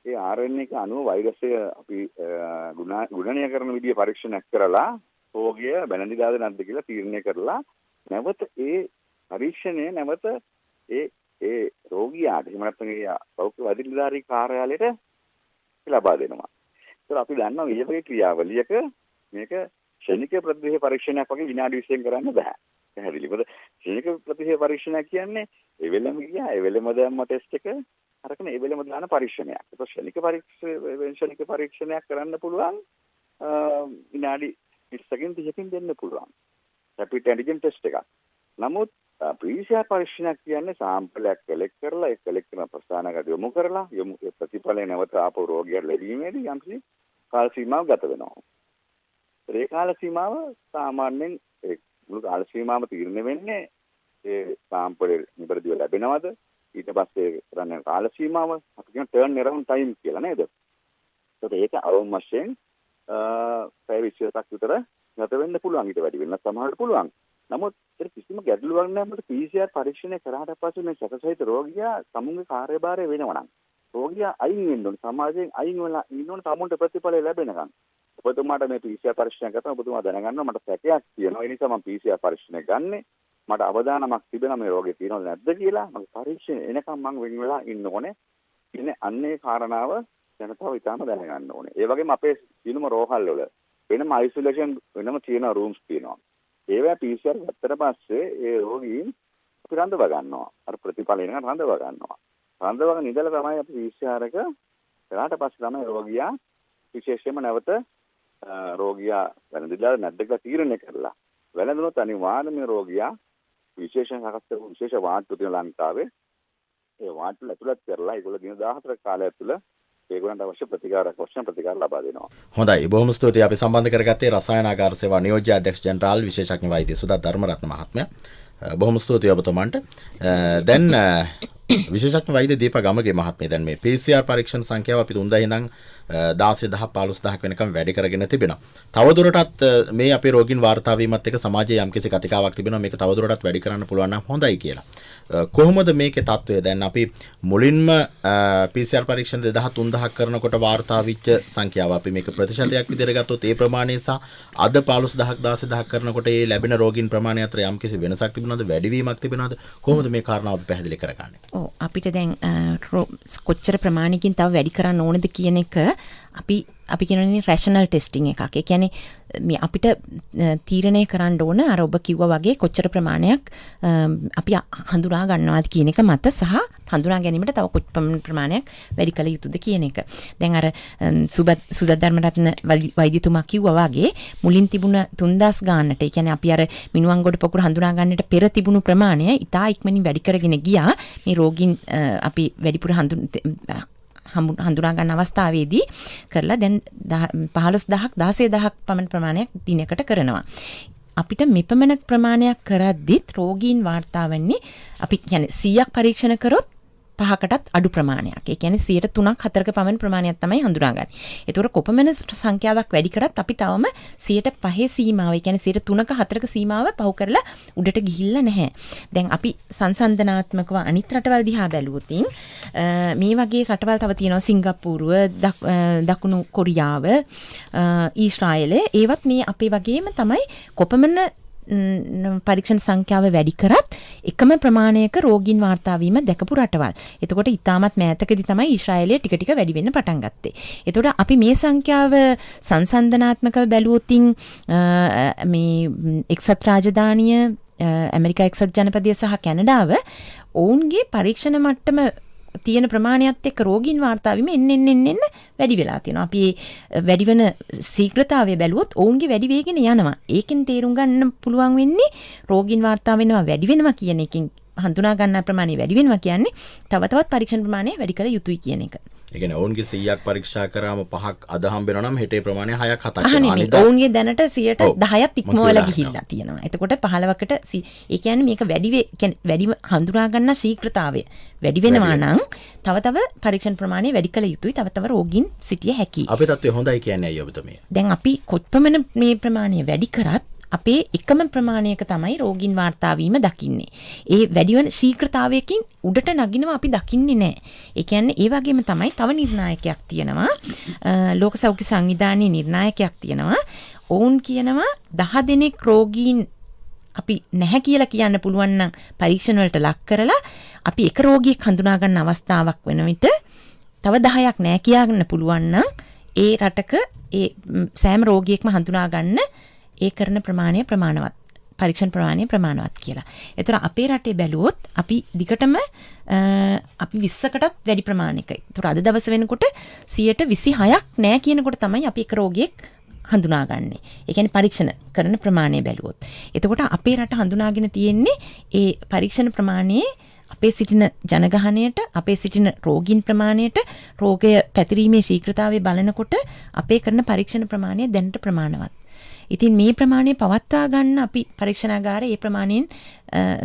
ඒ RNA එක අනුව වෛරසය අපි ගුණනය කරන විදිය පරීක්ෂණයක් කරලා රෝගය බැලඳිලාද නැද්ද කියලා තීරණය කරලා නැවත ඒ පරීක්ෂණය නැවත ඒ රෝගියාට එහෙම නැත්නම් ඒ සෞඛ්‍ය වෛද්‍ය නිලධාරී කාර්යාලයට ලබා දෙනවා. ඒත් අපි දන්නවා මේ වගේ ක්‍රියාවලියක මේක ක්ෂණික ප්‍රතිදේහ පරීක්ෂණයක් වගේ විනාඩි 20න් කරන්න බෑ. පැහැදිලි. මොකද ක්ෂණික ප්‍රතිදේහ පරීක්ෂණයක් කියන්නේ ඒ වෙලෙම ගියා ඒ වෙලෙම දැම්ම ටෙස්ට් එක අරගෙන ඒ වෙලෙම දාන පරීක්ෂණයක්. ඒක ක්ෂණික පරීක්ෂණයක් කරන්න පුළුවන් විනාඩි 20කින් 30කින් දෙන්න පුළුවන්. රැපිඩ් ඇන්ටිජන් ටෙස්ට් එකක්. නමුත් PCR පරීක්ෂණයක් කියන්නේ සාම්පලයක් කලෙක්ට් කරලා ඒ කලෙක්ට් කරන ප්‍රස්ථානකට යොමු කරලා ප්‍රතිඵලය නැවත ආපහු රෝගියාට ලැබීමේදී යම්කිසි කාල සීමාවක් ගත වෙනවා. ඒ කාල සීමාව සාමාන්‍යයෙන් ඒ මුළු කාල සීමාවම තීරණය වෙන්නේ ඒ සාම්පලය නිවැරදිව ලැබෙනවද ඊට පස්සේ කරන කාල සීමාව අපි කියන ටර්න් අරවුන්ඩ් ටයිම් කියලා නේද? ඒක අවම වශයෙන් පැය 20ක් විතර ගත වෙන්න පුළුවන්. ඊට වැඩි වෙන්නත් සමහරට පුළුවන්. නමුත් ඒක කිසිම ගැටලුවක් නැහැ. මොකද PCR පරීක්ෂණය කරාට පස්සේ මේ සැකසහිත රෝගියා සමුන්ගේ කාර්යභාරය වෙනවා නම් රෝගියා අයින් වෙන්න ඕනේ. සමාජයෙන් අයින් වෙලා ඉන්න ඕනේ තමුන්ට ප්‍රතිඵල ලැබෙනකන්. ඔබතුමාට මේ PCR පරීක්ෂණය කරලා ඔබතුමා දැනගන්නවා මට සැකයක් තියෙනවා. ඒ නිසා මම PCR පරීක්ෂණය ගන්නෙ. මට අවදානමක් තිබෙනවා මේ රෝගේ තියෙනවද නැද්ද කියලා. මගේ පරීක්ෂණ එනකම් මම වෙන් වෙලා ඉන්න ඕනේ. ඉන්නේ අන්නේ කාරණාව ජනතාව ඉතාම දැනගන්න ඕනේ. ඒ වගේම අපේ සියලුම රෝහල් වල වෙනම අයිසොලේෂන් වෙනම තියෙන රූම්ස් තියෙනවා. ඒවා PCR ගත්තට පස්සේ ඒ රෝගීන් අපි රඳව ගන්නවා. අර ප්‍රතිඵල එනකන් රඳව ගන්නවා. රඳවගෙන ඉඳලා තමයි අපි PCR එක කරාට පස්සේ තමයි රෝගියා විශේෂයෙන්ම නැවත රෝගියා වැළඳිලා නැද්ද කියලා තීරණය කරලා වැළඳුනොත් අනිවාර්යයෙන්ම රෝගියා විශේෂයෙන් සකස් කරපු විශේෂ වාට්ටු තියෙන ලංකාවේ ඒ වාට්ටු ඇතුළත් කරලා ඒගොල්ලෝ දින 14 කාලය තුළ ඒගොල්ලන්ට අවශ්‍ය ප්‍රතිකාර ලබා දෙනවා. හොඳයි බොහොම ස්තුතියි අපි සම්බන්ධ කරගත්තේ රසායනාගාර සේවා නියෝජ්‍ය අධ්‍යක්ෂ ජෙනරාල් විශේෂඥ වෛද්‍ය සුදත් ධර්මරත්න මහත්මයා. බොහොම ස්තුතියි ඔබතුමන්ට. දැන් විශේෂඥ වෛද්‍ය දීප ගමගේ මහත්මිය දැන් මේ PCR පරීක්ෂණ සංඛ්‍යාව අපි 3000 ඉඳන් 10000 15000ක් වෙනකම් වැඩි කරගෙන තිබෙනවා. තවදුරටත් මේ අපේ රෝගීන් වාර්තා වීමත් එක්ක සමාජයේ යම්කිසි කතිකාවක් තිබෙනවා මේක තවදුරටත් වැඩි කරන්න පුළුවන් නම් හොඳයි කියලා. කොහොමද මේකේ තත්ත්වය? දැන් අපි මුලින්ම PCR පරීක්ෂණ 2000 3000ක් කරනකොට වාර්තා වෙච්ච සංඛ්‍යාව අපි මේක ප්‍රතිශතයක් විදිහට ගත්තොත් ඒ ප්‍රමාණය සහ අද 15000ක් 16000ක් කරනකොට ඒ ලැබෙන රෝගීන් ප්‍රමාණය අතර යම්කිසි වෙනසක් තිබෙනවද? වැඩිවීමක් තිබෙනවද? කොහොමද මේ කාරණාව අපි පැහැදිලි කරගන්නේ? ඔව් අපිට දැන් කොච්චර ප්‍රමාණයකින් තව වැඩි කරන්න ඕනද කියන එක අපි කියනනේ රැෂනල් ටෙස්ටිං එකක්. ඒ කියන්නේ මේ අපිට තීරණය කරන්න ඕන අර ඔබ කිව්වා වගේ කොච්චර ප්‍රමාණයක් අපි හඳුනා ගන්නවාද කියන එක මත සහ හඳුනා ගැනීමට තව කොච්චර ප්‍රමාණයක් වැඩි කළ යුතුද කියන එක. දැන් අර සුදත් ධර්මරත්න වෛද්‍යතුමා කිව්වා වගේ මුලින් තිබුණ 3000 ගානට ඒ කියන්නේ අපි අර මිනුවන්ගොඩ පොකුර හඳුනා ගන්නට පෙර තිබුණු ප්‍රමාණය ඉතා ඉක්මනින් වැඩි කරගෙන ගියා. මේ රෝගීන් අපි වැඩිපුර හඳුනා ගන්න අවස්ථාවේදී කරලා දැන් 15000ක් 16000ක් පමණ ප්‍රමාණයක් දිනකට කරනවා. අපිට මෙපමණ ප්‍රමාණයක් කරද්දිත් රෝගීන් වාර්තා වෙන්නේ අපි කියන්නේ 100ක් පරීක්ෂණ කරොත් 5කටත් අඩු ප්‍රමාණයක්. ඒ කියන්නේ 3ක් 4ක පමණ ප්‍රමාණයක් තමයි හඳුනාගන්නේ. ඒතකොට කොපමණ සංඛ්‍යාවක් වැඩි කරත් අපි තවම 5% සීමාව, ඒ කියන්නේ 3ක 4ක සීමාව පහු කරලා උඩට ගිහිල්ලා නැහැ. දැන් අපි සංසන්දනාත්මකව අනිත් රටවල් දිහා බැලුවොත් මේ වගේ රටවල් තව තියෙනවා සිංගප්පූරුව, දකුණු කොරියාව, ඊශ්‍රායලය. ඒවත් මේ අපේ වගේම තමයි කොපමණ පරීක්ෂණ සංඛ්‍යාව වැඩි කරත් එකම ප්‍රමාණයක රෝගීන් වාර්තා වීම දැකපු රටවල්. එතකොට ඉතාමත් මෑතකදී තමයි ඊශ්‍රායලයේ ටික ටික වැඩි වෙන්න පටන් ගත්තේ. එතකොට අපි මේ සංඛ්‍යාව සංසන්දනාත්මකව බැලුවොත් මේ එක්සත් රාජධානිය, ඇමරිකා එක්සත් ජනපදය සහ කැනඩාව ඔවුන්ගේ පරීක්ෂණ මට්ටම තියෙන ප්‍රමාණයත් එක්ක රෝගීන් වාර්තා වීම එන්න වැඩි වෙලා තියෙනවා. අපි වැඩි වෙන ශීඝ්‍රතාවය බැලුවොත් ඔවුන්ගේ වැඩි වේගෙන යනවා. ඒකෙන් තේරුම් ගන්න පුළුවන් වෙන්නේ රෝගීන් වාර්තා වෙනවා වැඩි වෙනවා කියන එකෙන් හඳුනා ගන්න ප්‍රමාණය වැඩි වෙනවා කියන්නේ තව තවත් පරීක්ෂණ ප්‍රමාණය වැඩි කළ යුතුයි කියන එක. ඒ කියන්නේ ඔවුන්ගේ 100ක් පරීක්ෂා කරාම 5ක් අද හම්බ වෙනවා නම් හෙටේ ප්‍රමාණය 6ක් 7ක් වෙනවා. ඔවුන්ගේ දැනට 10ක් ඉක්මවලා ගිහිල්ලා තියෙනවා. එතකොට 15කට ඒ කියන්නේ මේක වැඩි හඳුනා ගන්න ශීඝ්‍රතාවය වැඩි වෙනවා නම් තව පරීක්ෂණ ප්‍රමාණය වැඩි කළ යුතුයි. තව රෝගීන් සිටිය හැකියි. අපේ තත්ත්වය හොඳයි කියන්නේ අයියෝ ඔබතුමිය. දැන් අපි කොච්චරම මේ ප්‍රමාණය වැඩි කරත් අපේ එකම ප්‍රමාණයක තමයි රෝගීන් වාර්තා වීම දකින්නේ. ඒ වැඩි වෙන ශීඝ්‍රතාවයකින් උඩට නගිනවා අපි දකින්නේ නැහැ. ඒ කියන්නේ ඒ වගේම තමයි තව නිර්ණායකයක් තියෙනවා. ලෝක සෞඛ්‍ය සංවිධානයේ නිර්ණායකයක් තියෙනවා. ඔවුන් කියනවා 10 දෙනෙක් රෝගීන් අපි නැහැ කියලා කියන්න පුළුවන් නම් පරීක්ෂණ වලට ලක් කරලා අපි එක රෝගියෙක් හඳුනා ගන්න අවස්ථාවක් වෙන විට තව 10ක් නැහැ කියන්න පුළුවන් නම් ඒ රටක ඒ සෑම රෝගියෙක්ම හඳුනා ගන්න ඒ කරන ප්‍රමාණය ප්‍රමාණවත්, පරීක්ෂණ ප්‍රමාණය ප්‍රමාණවත් කියලා. ඒතර අපේ රටේ බැලුවොත් අපි දිගටම අපි 20කටත් වැඩි ප්‍රමාණයක. ඒතර අද දවස වෙනකොට 26ක් නැහැ කියනකොට තමයි අපි එක රෝගියෙක් හඳුනාගන්නේ. ඒ කියන්නේ පරීක්ෂණ කරන ප්‍රමාණය බැලුවොත්. එතකොට අපේ රට හඳුනාගෙන තියෙන්නේ ඒ පරීක්ෂණ ප්‍රමාණයේ අපේ සිටින ජනගහණයට, අපේ සිටින රෝගීන් ප්‍රමාණයට, රෝගය පැතිරීමේ ශීඝ්‍රතාවය බලනකොට අපේ කරන පරීක්ෂණ ප්‍රමාණය දැනට ප්‍රමාණවත්. ඉතින් මේ ප්‍රමාණය පවත්වා ගන්න අපි පරීක්ෂණාගාරයේ ඒ ප්‍රමාණයෙන්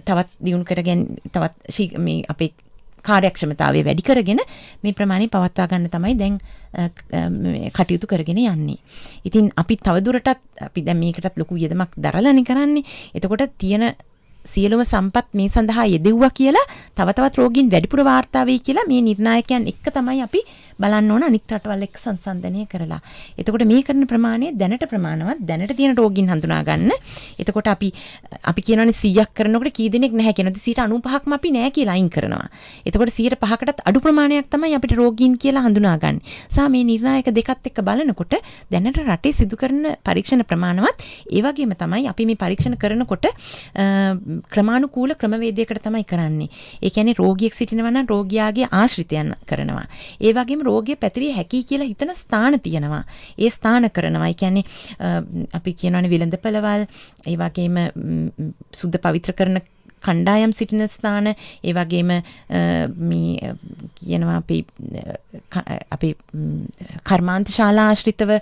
තවත් දියුණු කරගෙන තවත් මේ අපේ කාර්යක්ෂමතාවය වැඩි කරගෙන මේ ප්‍රමාණය පවත්වා ගන්න තමයි දැන් කටයුතු කරගෙන යන්නේ. ඉතින් අපි තවදුරටත් අපි දැන් මේකටත් ලොකු යෙදමක් දරලානේ කරන්නේ. එතකොට තියෙන සියලුම සම්පත් මේ සඳහා යෙදුවා කියලා තව තවත් රෝගීන් වැඩිපුර වාර්තා වෙයි කියලා මේ නිර්ණායකයන් එක්ක තමයි අපි බලන්න ඕන අනිත් රටවල් එක්ක සංසන්දනය කරලා. එතකොට මේ කරන ප්‍රමාණය දැනට ප්‍රමාණවත් දැනට තියෙන රෝගීන් හඳුනා ගන්න. එතකොට අපි කියනවානේ 100ක් කරනකොට කී දෙනෙක් නැහැ කියනවාද 95%ක්ම අපි නැහැ කියලා අයින් කරනවා. එතකොට 105%කටත් අඩු ප්‍රමාණයක් තමයි අපිට රෝගීන් කියලා හඳුනා ගන්න. සා මේ නිර්ණායක දෙකත් එක්ක බලනකොට දැනට රටේ සිදු කරන පරීක්ෂණ ප්‍රමාණවත් ඒ වගේම තමයි අපි මේ පරීක්ෂණ කරනකොට ක්‍රමානුකූල ක්‍රමවේදයකට තමයි කරන්නේ. ඒ කියන්නේ රෝගියෙක් සිටිනවා නම් රෝගියාගේ ආශ්‍රිතයන් කරනවා. ඒ වගේම රෝගිය පැතිරිය හැකි කියලා හිතන ස්ථාන තියෙනවා. ඒ ස්ථාන කරනවා. ඒ කියන්නේ අපි කියනවානේ විලඳපළවල්, ඒ වගේම සුද්ධ පවිත්‍ර කරන කණ්ඩායම් සිටින ස්ථාන, ඒ වගේම මේ කියනවා අපි කර්මාන්ත ශාලා ආශ්‍රිතව,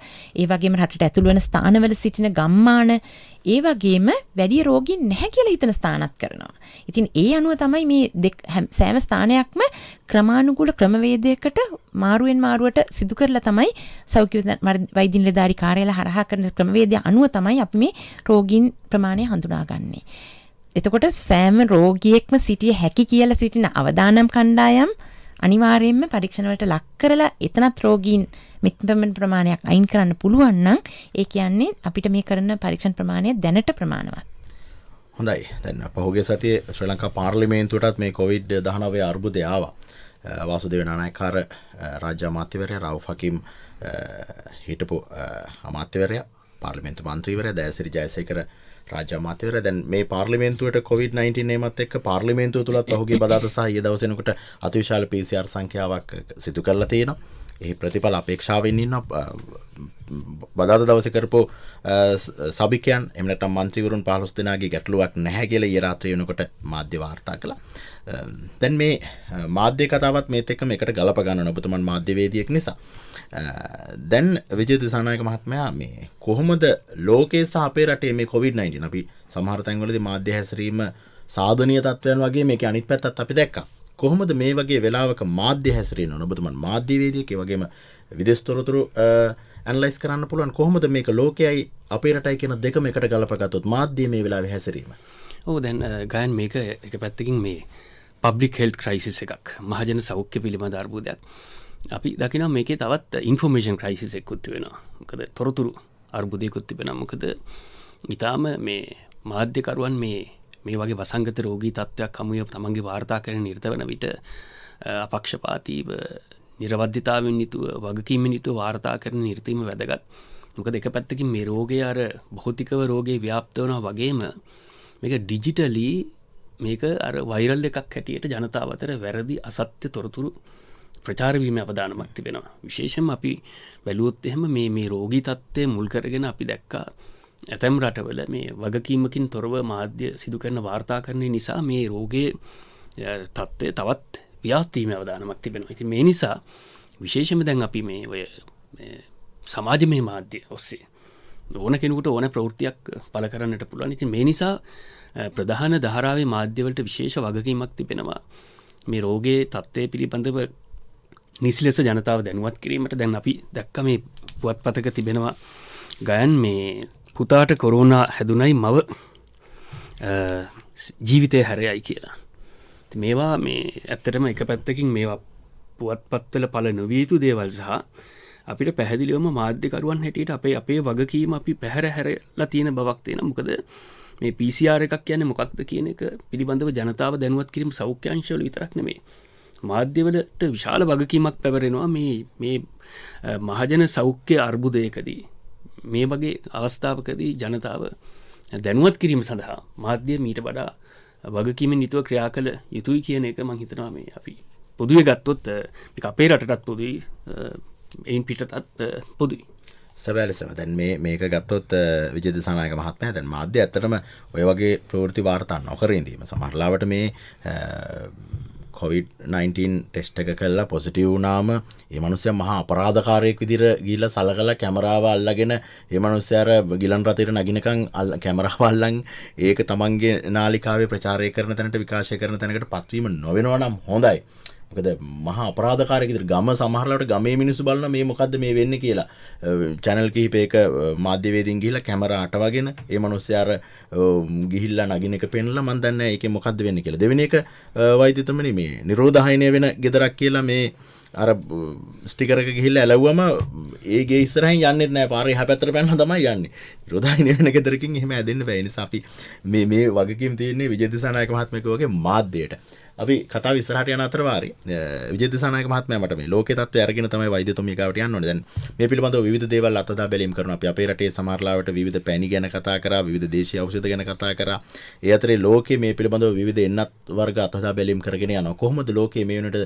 ඒ වගේම රටට ඇතුළු වෙන ස්ථානවල සිටින ගම්මාන, ඒ වගේම වැඩි රෝගීන් නැහැ කියලා හිතන ස්ථානත් කරනවා. ඉතින් ඒ අනුව තමයි මේ සෑම ස්ථානයක්ම ක්‍රමානුකූල ක්‍රමවේදයකට මාරුවෙන් මාරුවට සිදු කරලා තමයි සෞඛ්‍ය වෛද්‍ය නිලධාරී කාර්යාලය හරහා කරන ක්‍රමවේදය අනුව තමයි අපි මේ රෝගීන් ප්‍රමාණය හඳුනාගන්නේ. එතකොට සෑම රෝගියෙක්ම සිටිය හැකි කියලා සිටින අවදානම් කණ්ඩායම් අනිවාර්යයෙන්ම පරීක්ෂණ වලට ලක් කරලා එතනත් රෝගීන් මෙතන ප්‍රමාණයක් අයින් කරන්න පුළුවන් නම් ඒ කියන්නේ අපිට මේ කරන පරීක්ෂණ ප්‍රමාණය දැනට ප්‍රමාණවත්. හොඳයි. දැන් පහුගිය සතියේ ශ්‍රී ලංකා පාර්ලිමේන්තුවටත් මේ COVID-19 අර්බුදය ආවා. වාසුදේව නානායක්කාර රාජ්‍ය අමාත්‍යවරයා රවුෆ් හකීම් හිටපු අමාත්‍යවරයා පාර්ලිමේන්තු මන්ත්‍රීවරයා දයාසිරි ජයසේකර රාජ්‍ය අමාත්‍යවරයා දැන් මේ පාර්ලිමේන්තුවට COVID-19 නේමත් එක්ක පාර්ලිමේන්තුව තුලත් පහුගිය බදාදා සහ ඊයේ දවසේ වෙනකොට අතිවිශාල PCR සංඛ්‍යාවක් සිදු කරලා තියෙනවා. ඒ ප්‍රතිඵල අපේක්ෂාවෙන් ඉන්න බදාදා දවසේ කරපු සභිකයන් එහෙම නැත්නම් මන්ත්‍රීවරුන් 15 දෙනාගේ ගැටලුවක් නැහැ කියලා ඊයේ රාත්‍රියේ වෙනකොට මාධ්‍ය වාර්තා කළා. දැන් මේ මාධ්‍ය කතාවත් මේත් එක්කම එකට ගලප ගන්න ඔබතුමන් මාධ්‍යවේදියෙක් නිසා. දැන් විජය දිසානායක මහත්මයා මේ කොහොමද ලෝකයේ සහ අපේ රටේ මේ COVID-19 අපි සමහර තැන්වලදී මාධ්‍ය හැසිරීම සාධනීය තත්ත්වයන් වගේ මේකේ අනිත් පැත්තත් අපි දැක්කා. කොහොමද මේ වගේ වෙලාවක මාධ්‍ය හැසිරෙන්න ඕන? ඔබතුමන් මාධ්‍යවේදියෙක්, ඒ වගේම විදේශ තොරතුරු ඇනලයිස් කරන්න පුළුවන්. කොහොමද මේක ලෝකයයි අපේ රටයි කියන දෙකම එකට ගලපගත්තොත් මාධ්‍ය මේ වෙලාවේ හැසිරීම? ඔව් දැන් ගායන් මේක එක පැත්තකින් මේ පබ්ලික් හෙල්ත් ක්‍රයිසිස් එකක්, මහජන සෞඛ්‍ය පිළිබඳ අර්බුදයක්. අපි දකිනවා මේකේ තවත් ඉන්ෆෝමේෂන් ක්‍රයිසිස් එකකුත් වෙනවා. මොකද තොරතුරු අර්බුදයකුත් තිබෙනවා. මොකද ඊටාම මේ මාධ්‍යකරුවන් මේ වගේ වසංගත රෝගී තත්ත්වයක් හමුවේ තමන්ගේ වාර්තාකරණ නිරත වන විට අපක්ෂපාතීව නිර්වද්‍යතාවෙන් යුතුව වගකීමෙන් යුතුව වාර්තාකරණ නිරත වීම වැදගත්. මොකද එක පැත්තකින් මේ රෝගය අර භෞතිකව රෝගේ ව්‍යාප්ත වෙනවා වගේම මේක ඩිජිටලි මේක අර වෛරල් එකක් හැටියට ජනතාව අතර වැරදි අසත්‍ය තොරතුරු ප්‍රචාර වීම අවදානමක් තිබෙනවා. විශේෂයෙන්ම අපි බැලුවොත් එහෙම මේ රෝගී තත්ත්වය මුල් කරගෙන අපි දැක්කා ඇතැම් රටවල මේ වගකීමකින් තොරව මාධ්‍ය සිදු කරන වාර්තාකරණය නිසා මේ රෝගයේ තත්ත්වය තවත් ව්‍යාප්ත වීම අවදානමක් තිබෙනවා. ඉතින් මේ නිසා විශේෂයෙන්ම දැන් අපි මේ ඔය සමාජමය මාධ්‍ය ඔස්සේ ඕන කෙනෙකුට ඕන ප්‍රවෘත්තියක් පළ කරන්නට පුළුවන්. ඉතින් මේ නිසා ප්‍රධාන ධාරාවේ මාධ්‍යවලට විශේෂ වගකීමක් තිබෙනවා. මේ රෝගයේ තත්ත්වය පිළිබඳව නිසි ලෙස ජනතාව දැනුවත් කිරීමට. දැන් අපි දැක්ක මේ පුවත්පතක තිබෙනවා ගයන් මේ පුතාට කොරෝනා හැදුනයි මව ජීවිතය හැරයයි කියලා. මේවා මේ ඇත්තටම එක පැත්තකින් මේවා පුවත්පත්වල පළ නොවිය යුතු දේවල් සහ අපිට පැහැදිලිවම මාධ්‍යකරුවන් හැටියට අපේ වගකීම අපි පැහැර හැරලා තියෙන බවක් තියෙනවා. මොකද මේ PCR එකක් කියන්නේ මොකක්ද කියන එක පිළිබඳව ජනතාව දැනුවත් කිරීම සෞඛ්‍ය අංශවල විතරක් නෙමෙයි. මාධ්‍යවලට විශාල වගකීමක් පැවරෙනවා මේ මහජන සෞඛ්‍ය අර්බුදයකදී. මේ වගේ අවස්ථාවකදී ජනතාව දැනුවත් කිරීම සඳහා මාධ්‍ය මීට වඩා වගකීමෙන් යුතුව ක්‍රියා කළ යුතුයි කියන එක මම හිතනවා. මේ අපි පොදුවේ ගත්තොත් මේක අපේ රටටත් පොදුයි, එයින් පිටතත් පොදුයි. සැබෑලෙසම දැන් මේක ගත්තොත් විජය දිසානායක මහත්මයා දැන් මාධ්‍ය ඇත්තටම ඔය වගේ ප්‍රවෘත්ති වාර්තා නොකර ඉඳීම සමහරවිට මේ COVID-19 ටෙස්ට් එක කළා පොසිටිව් වුණාම ඒ මිනිස්සයා මහා අපරාධකාරයෙක් විදිහට ගිහිල්ලා සලකලා කැමරාව අල්ලගෙන ඒ මිනිස්සයා අර ගිලන් රථයට නගිනකන් කැමරාව අල්ලන් ඒක තමන්ගේ නාලිකාවේ ප්‍රචාරය කරන තැනට විකාශය කරන තැනකට පත්වීම නොවෙනවා නම් හොඳයි. මොකද මහා අපරාධකාරයෙක් විදිහට ගම සමහරලාට ගමේ මිනිස්සු බලන මේ මොකද්ද මේ වෙන්නේ කියලා channel කිහිපයක මාධ්‍යවේදීන් ගිහිල්ලා කැමරා අටවගෙන ඒ මිනිස්සයා අර ගිහිල්ලා නගින එක පෙන්නලා මම දන්නේ නැහැ ඒකේ මොකද්ද වෙන්නේ කියලා. දෙවෙනි එක වෛද්‍යතුමනි මේ නිරෝධායනය වෙන ගෙදරක් කියලා මේ අර ස්ටිකර් එක ගිහිල්ලා ඇලවුවම ඒ ගේ ඉස්සරහින් යන්නේ නැහැ පාරේ එහා පැත්තට පැනලා තමයි යන්නේ. නිරෝධායනය වෙන ගෙදරකින් එහෙම ඇදෙන්න බෑ. ඒ නිසා අපි මේ වගකීම් තියෙන්නේ විජය දිසානායක මහත්මයාගේ වගේ මාධ්‍යයට. අපි කතාව ඉස්සරහට යන අතර වාරේ විජය දිසානායක මහත්මයා මට මේ ලෝකේ තත්ත්වය අරගෙන තමයි වෛද්‍යතුමිය ගාවට යන්න ඕනේ. දැන් මේ පිළිබඳව විවිධ දේවල් අත්දැක බැලීම් කරනවා. අපි අපේ රටේ සමහරලාවට විවිධ පැණි ගැන කතා කරා, විවිධ දේශීය ඖෂධ ගැන කතා කරා. ඒ අතරේ ලෝකයේ මේ පිළිබඳව විවිධ එන්නත් වර්ග අත්දැක බැලීම් කරගෙන යනවා. කොහොමද ලෝකයේ මේ වෙනට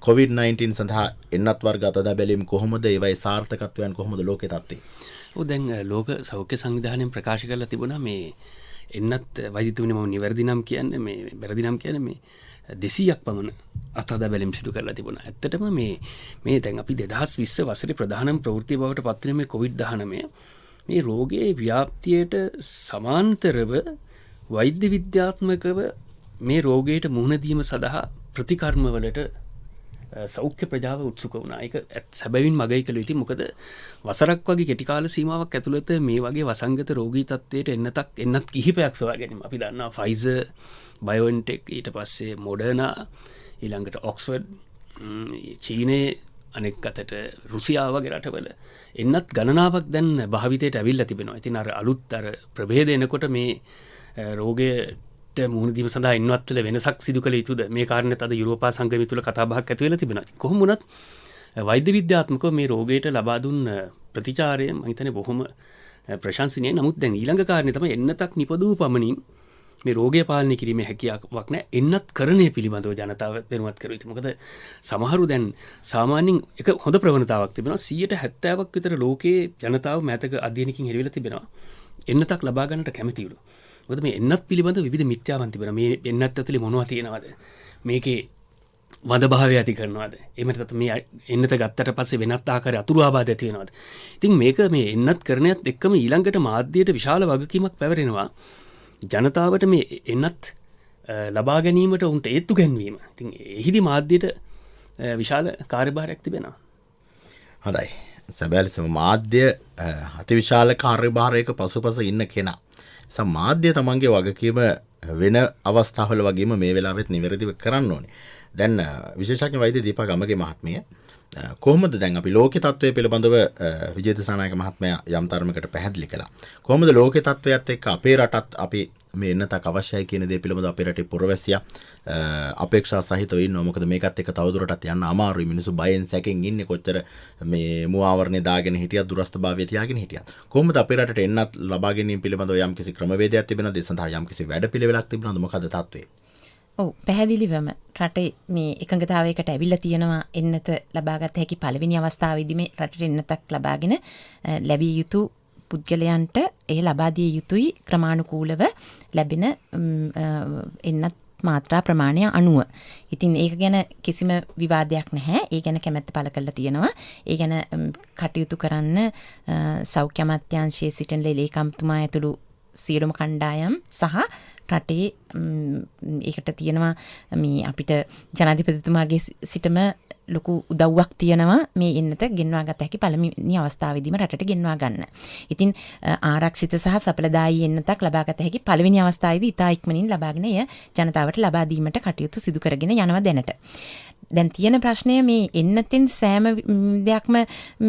COVID-19 සඳහා එන්නත් වර්ග අත්දැක බැලීම් කොහොමද ඒවයි සාර්ථකත්වයන් කොහොමද ලෝකේ තත්ත්වය? ඔව් දැන් ලෝක සෞඛ්‍ය සංවිධානයෙන් ප්‍රකාශ කරලා තිබුණා මේ එන්නත් වෛද්‍යතුමනි මම නිවැරදි නම් කියන්නේ මේ වැරදි නම් කියන්නේ මේ 200ක් පමණ අත්දැක බැලීම් සිදු කරලා තිබුණා. ඇත්තටම මේ දැන් අපි 2020 වසරේ ප්‍රධානම ප්‍රවෘත්ති බවට පත් වෙන මේ COVID-19 මේ රෝගයේ ව්‍යාප්තියට සමාන්තරව වෛද්‍ය විද්‍යාත්මකව මේ රෝගයට මුහුණ දීම සඳහා ප්‍රතිකර්මවලට සෞඛ්‍ය ප්‍රජාව උත්සුක වුණා. ඒක සැබවින් මගයි කළ යුතුයි. මොකද වසරක් වගේ කෙටි කාල සීමාවක් ඇතුළත මේ වගේ වසංගත රෝගී තත්ත්වයට එන්නත් කිහිපයක් සොයා ගැනීම. අපි දන්නවා Pfizer, BioNTech, ඊට පස්සේ Moderna, ඊළඟට Oxford, චීනයේ අනෙක් අතට රුසියාව වගේ රටවල එන්නත් ගණනාවක් දැන් භාවිතයට ඇවිල්ලා තිබෙනවා. ඉතින් අර අලුත් අර ප්‍රභේද එනකොට මේ රෝගයට මුහුණ දීම සඳහා එන්නත්වල වෙනසක් සිදු කළ යුතුද මේ කාරණේත් අද යුරෝපා සංගමය තුල කතා බහක් ඇති වෙලා තිබෙනවා. කොහොම වුණත් වෛද්‍ය විද්‍යාත්මකව මේ රෝගයට ලබා දුන්න ප්‍රතිචාරය මම හිතන්නේ බොහොම ප්‍රශංසනීයයි. නමුත් දැන් ඊළඟ කාරණේ තමයි එන්නතක් නිපදවූ පමණින් මේ රෝගය පාලනය කිරීමේ හැකියාවක් නැහැ. එන්නත් කරණය පිළිබඳව ජනතාව දැනුවත් කර යුතුයි. මොකද සමහරු දැන් සාමාන්‍යයෙන් එක හොඳ ප්‍රවණතාවක් තිබෙනවා. 70%ක් විතර ලෝකයේ ජනතාව මෑතක අධ්‍යයනකින් හෙළිවෙලා තිබෙනවා. එන්නතක් ලබා ගන්නට කැමතිවලු. මොකද මේ එන්නත් පිළිබඳ විවිධ මිත්‍යාවන් තිබෙනවා. මේ එන්නත් ඇතුලේ මොනවද තියෙනවද? මේකේ වදභාවය ඇති කරනවද? එහෙම නැත්නම් මේ එන්නත ගත්තට පස්සේ වෙනත් ආකාරයේ අතුරු ආබාධ ඇති වෙනවද? ඉතින් මේක මේ එන්නත් කරණයත් එක්කම ඊළඟට මාධ්‍යයට විශාල වගකීමක් පැවරෙනවා. ජනතාවට මේ එන්නත් ලබා ගැනීමට උන්ට ඒත්තු ගැන්වීම. ඉතින් එහිදී මාධ්‍යයට විශාල කාර්යභාරයක් තිබෙනවා. හොඳයි. සැබෑලෙසම මාධ්‍ය අතිවිශාල කාර්යභාරයක පසුපස ඉන්න කෙනා. මාධ්‍ය තමන්ගේ වගකීම වෙන අවස්ථාවල වගේම මේ වෙලාවෙත් නිවැරදිව කරන්න ඕනේ. දැන් විශේෂඥ වෛද්‍ය දීපා ගමගේ මහත්මිය කොහොමද දැන් අපි ලෝකේ තත්ත්වය පිළිබඳව විජය දිසානායක මහත්මයා යම් තරමකට පැහැදිලි කළා. කොහොමද ලෝකේ තත්ත්වයත් එක්ක අපේ රටත් අපි මේ එන්නතක් අවශ්‍යයි කියන දේ පිළිබඳව අපේ රටේ පුරවැසියා අපේක්ෂා සහිතව ඉන්නවා. මොකද මේකත් එක්ක තවදුරටත් යන්න අමාරුයි. මිනිස්සු බයෙන් සැකෙන් ඉන්නේ කොච්චර මේ මුවාවරණේ දාගෙන හිටියත් දුරස්ථභාවය තියාගෙන හිටියත්. කොහොමද අපේ රටට එන්නත් ලබා ගැනීම පිළිබඳව යම්කිසි ක්‍රමවේදයක් තිබෙනවද? ඒ සඳහා යම්කිසි වැඩපිළිවෙලක් තිබෙනවද? මොකද තත්ත්වය? ඔව් පැහැදිලිවම රටේ මේ එකඟතාවයකට ඇවිල්ලා තියෙනවා එන්නත ලබාගත හැකි පළවෙනි අවස්ථාවේදී මේ රටට එන්නතක් ලබාගෙන ලැබිය යුතු පුද්ගලයන්ට ඒ ලබා දිය යුතුයි ක්‍රමානුකූලව ලැබෙන එන්නත් මාත්‍රා ප්‍රමාණය අනුව. ඉතින් ඒක ගැන කිසිම විවාදයක් නැහැ. ඒ ගැන කැමැත්ත පළ කරලා තියෙනවා. ඒ ගැන කටයුතු කරන්න සෞඛ්‍ය අමාත්‍යාංශයේ සිටින ලේකම්තුමා ඇතුළු සියලුම කණ්ඩායම් සහ රටේ ඒකට තියෙනවා මේ අපිට ජනාධිපතිතුමාගේ සිටම ලොකු උදව්වක් තියෙනවා මේ එන්නත ගෙන්වා ගත හැකි පළමුවෙනි අවස්ථාවේදීම රටට ගෙන්වා ගන්න. ඉතින් ආරක්ෂිත සහ සඵලදායී එන්නතක් ලබා ගත හැකි පළවෙනි අවස්ථාවේදී ඉතා ඉක්මනින් ලබාගෙන එය ජනතාවට ලබා දීමට කටයුතු සිදු කරගෙන යනවා දැනට. දැන් තියෙන ප්‍රශ්නය මේ එන්නතෙන් සෑම දෙයක්ම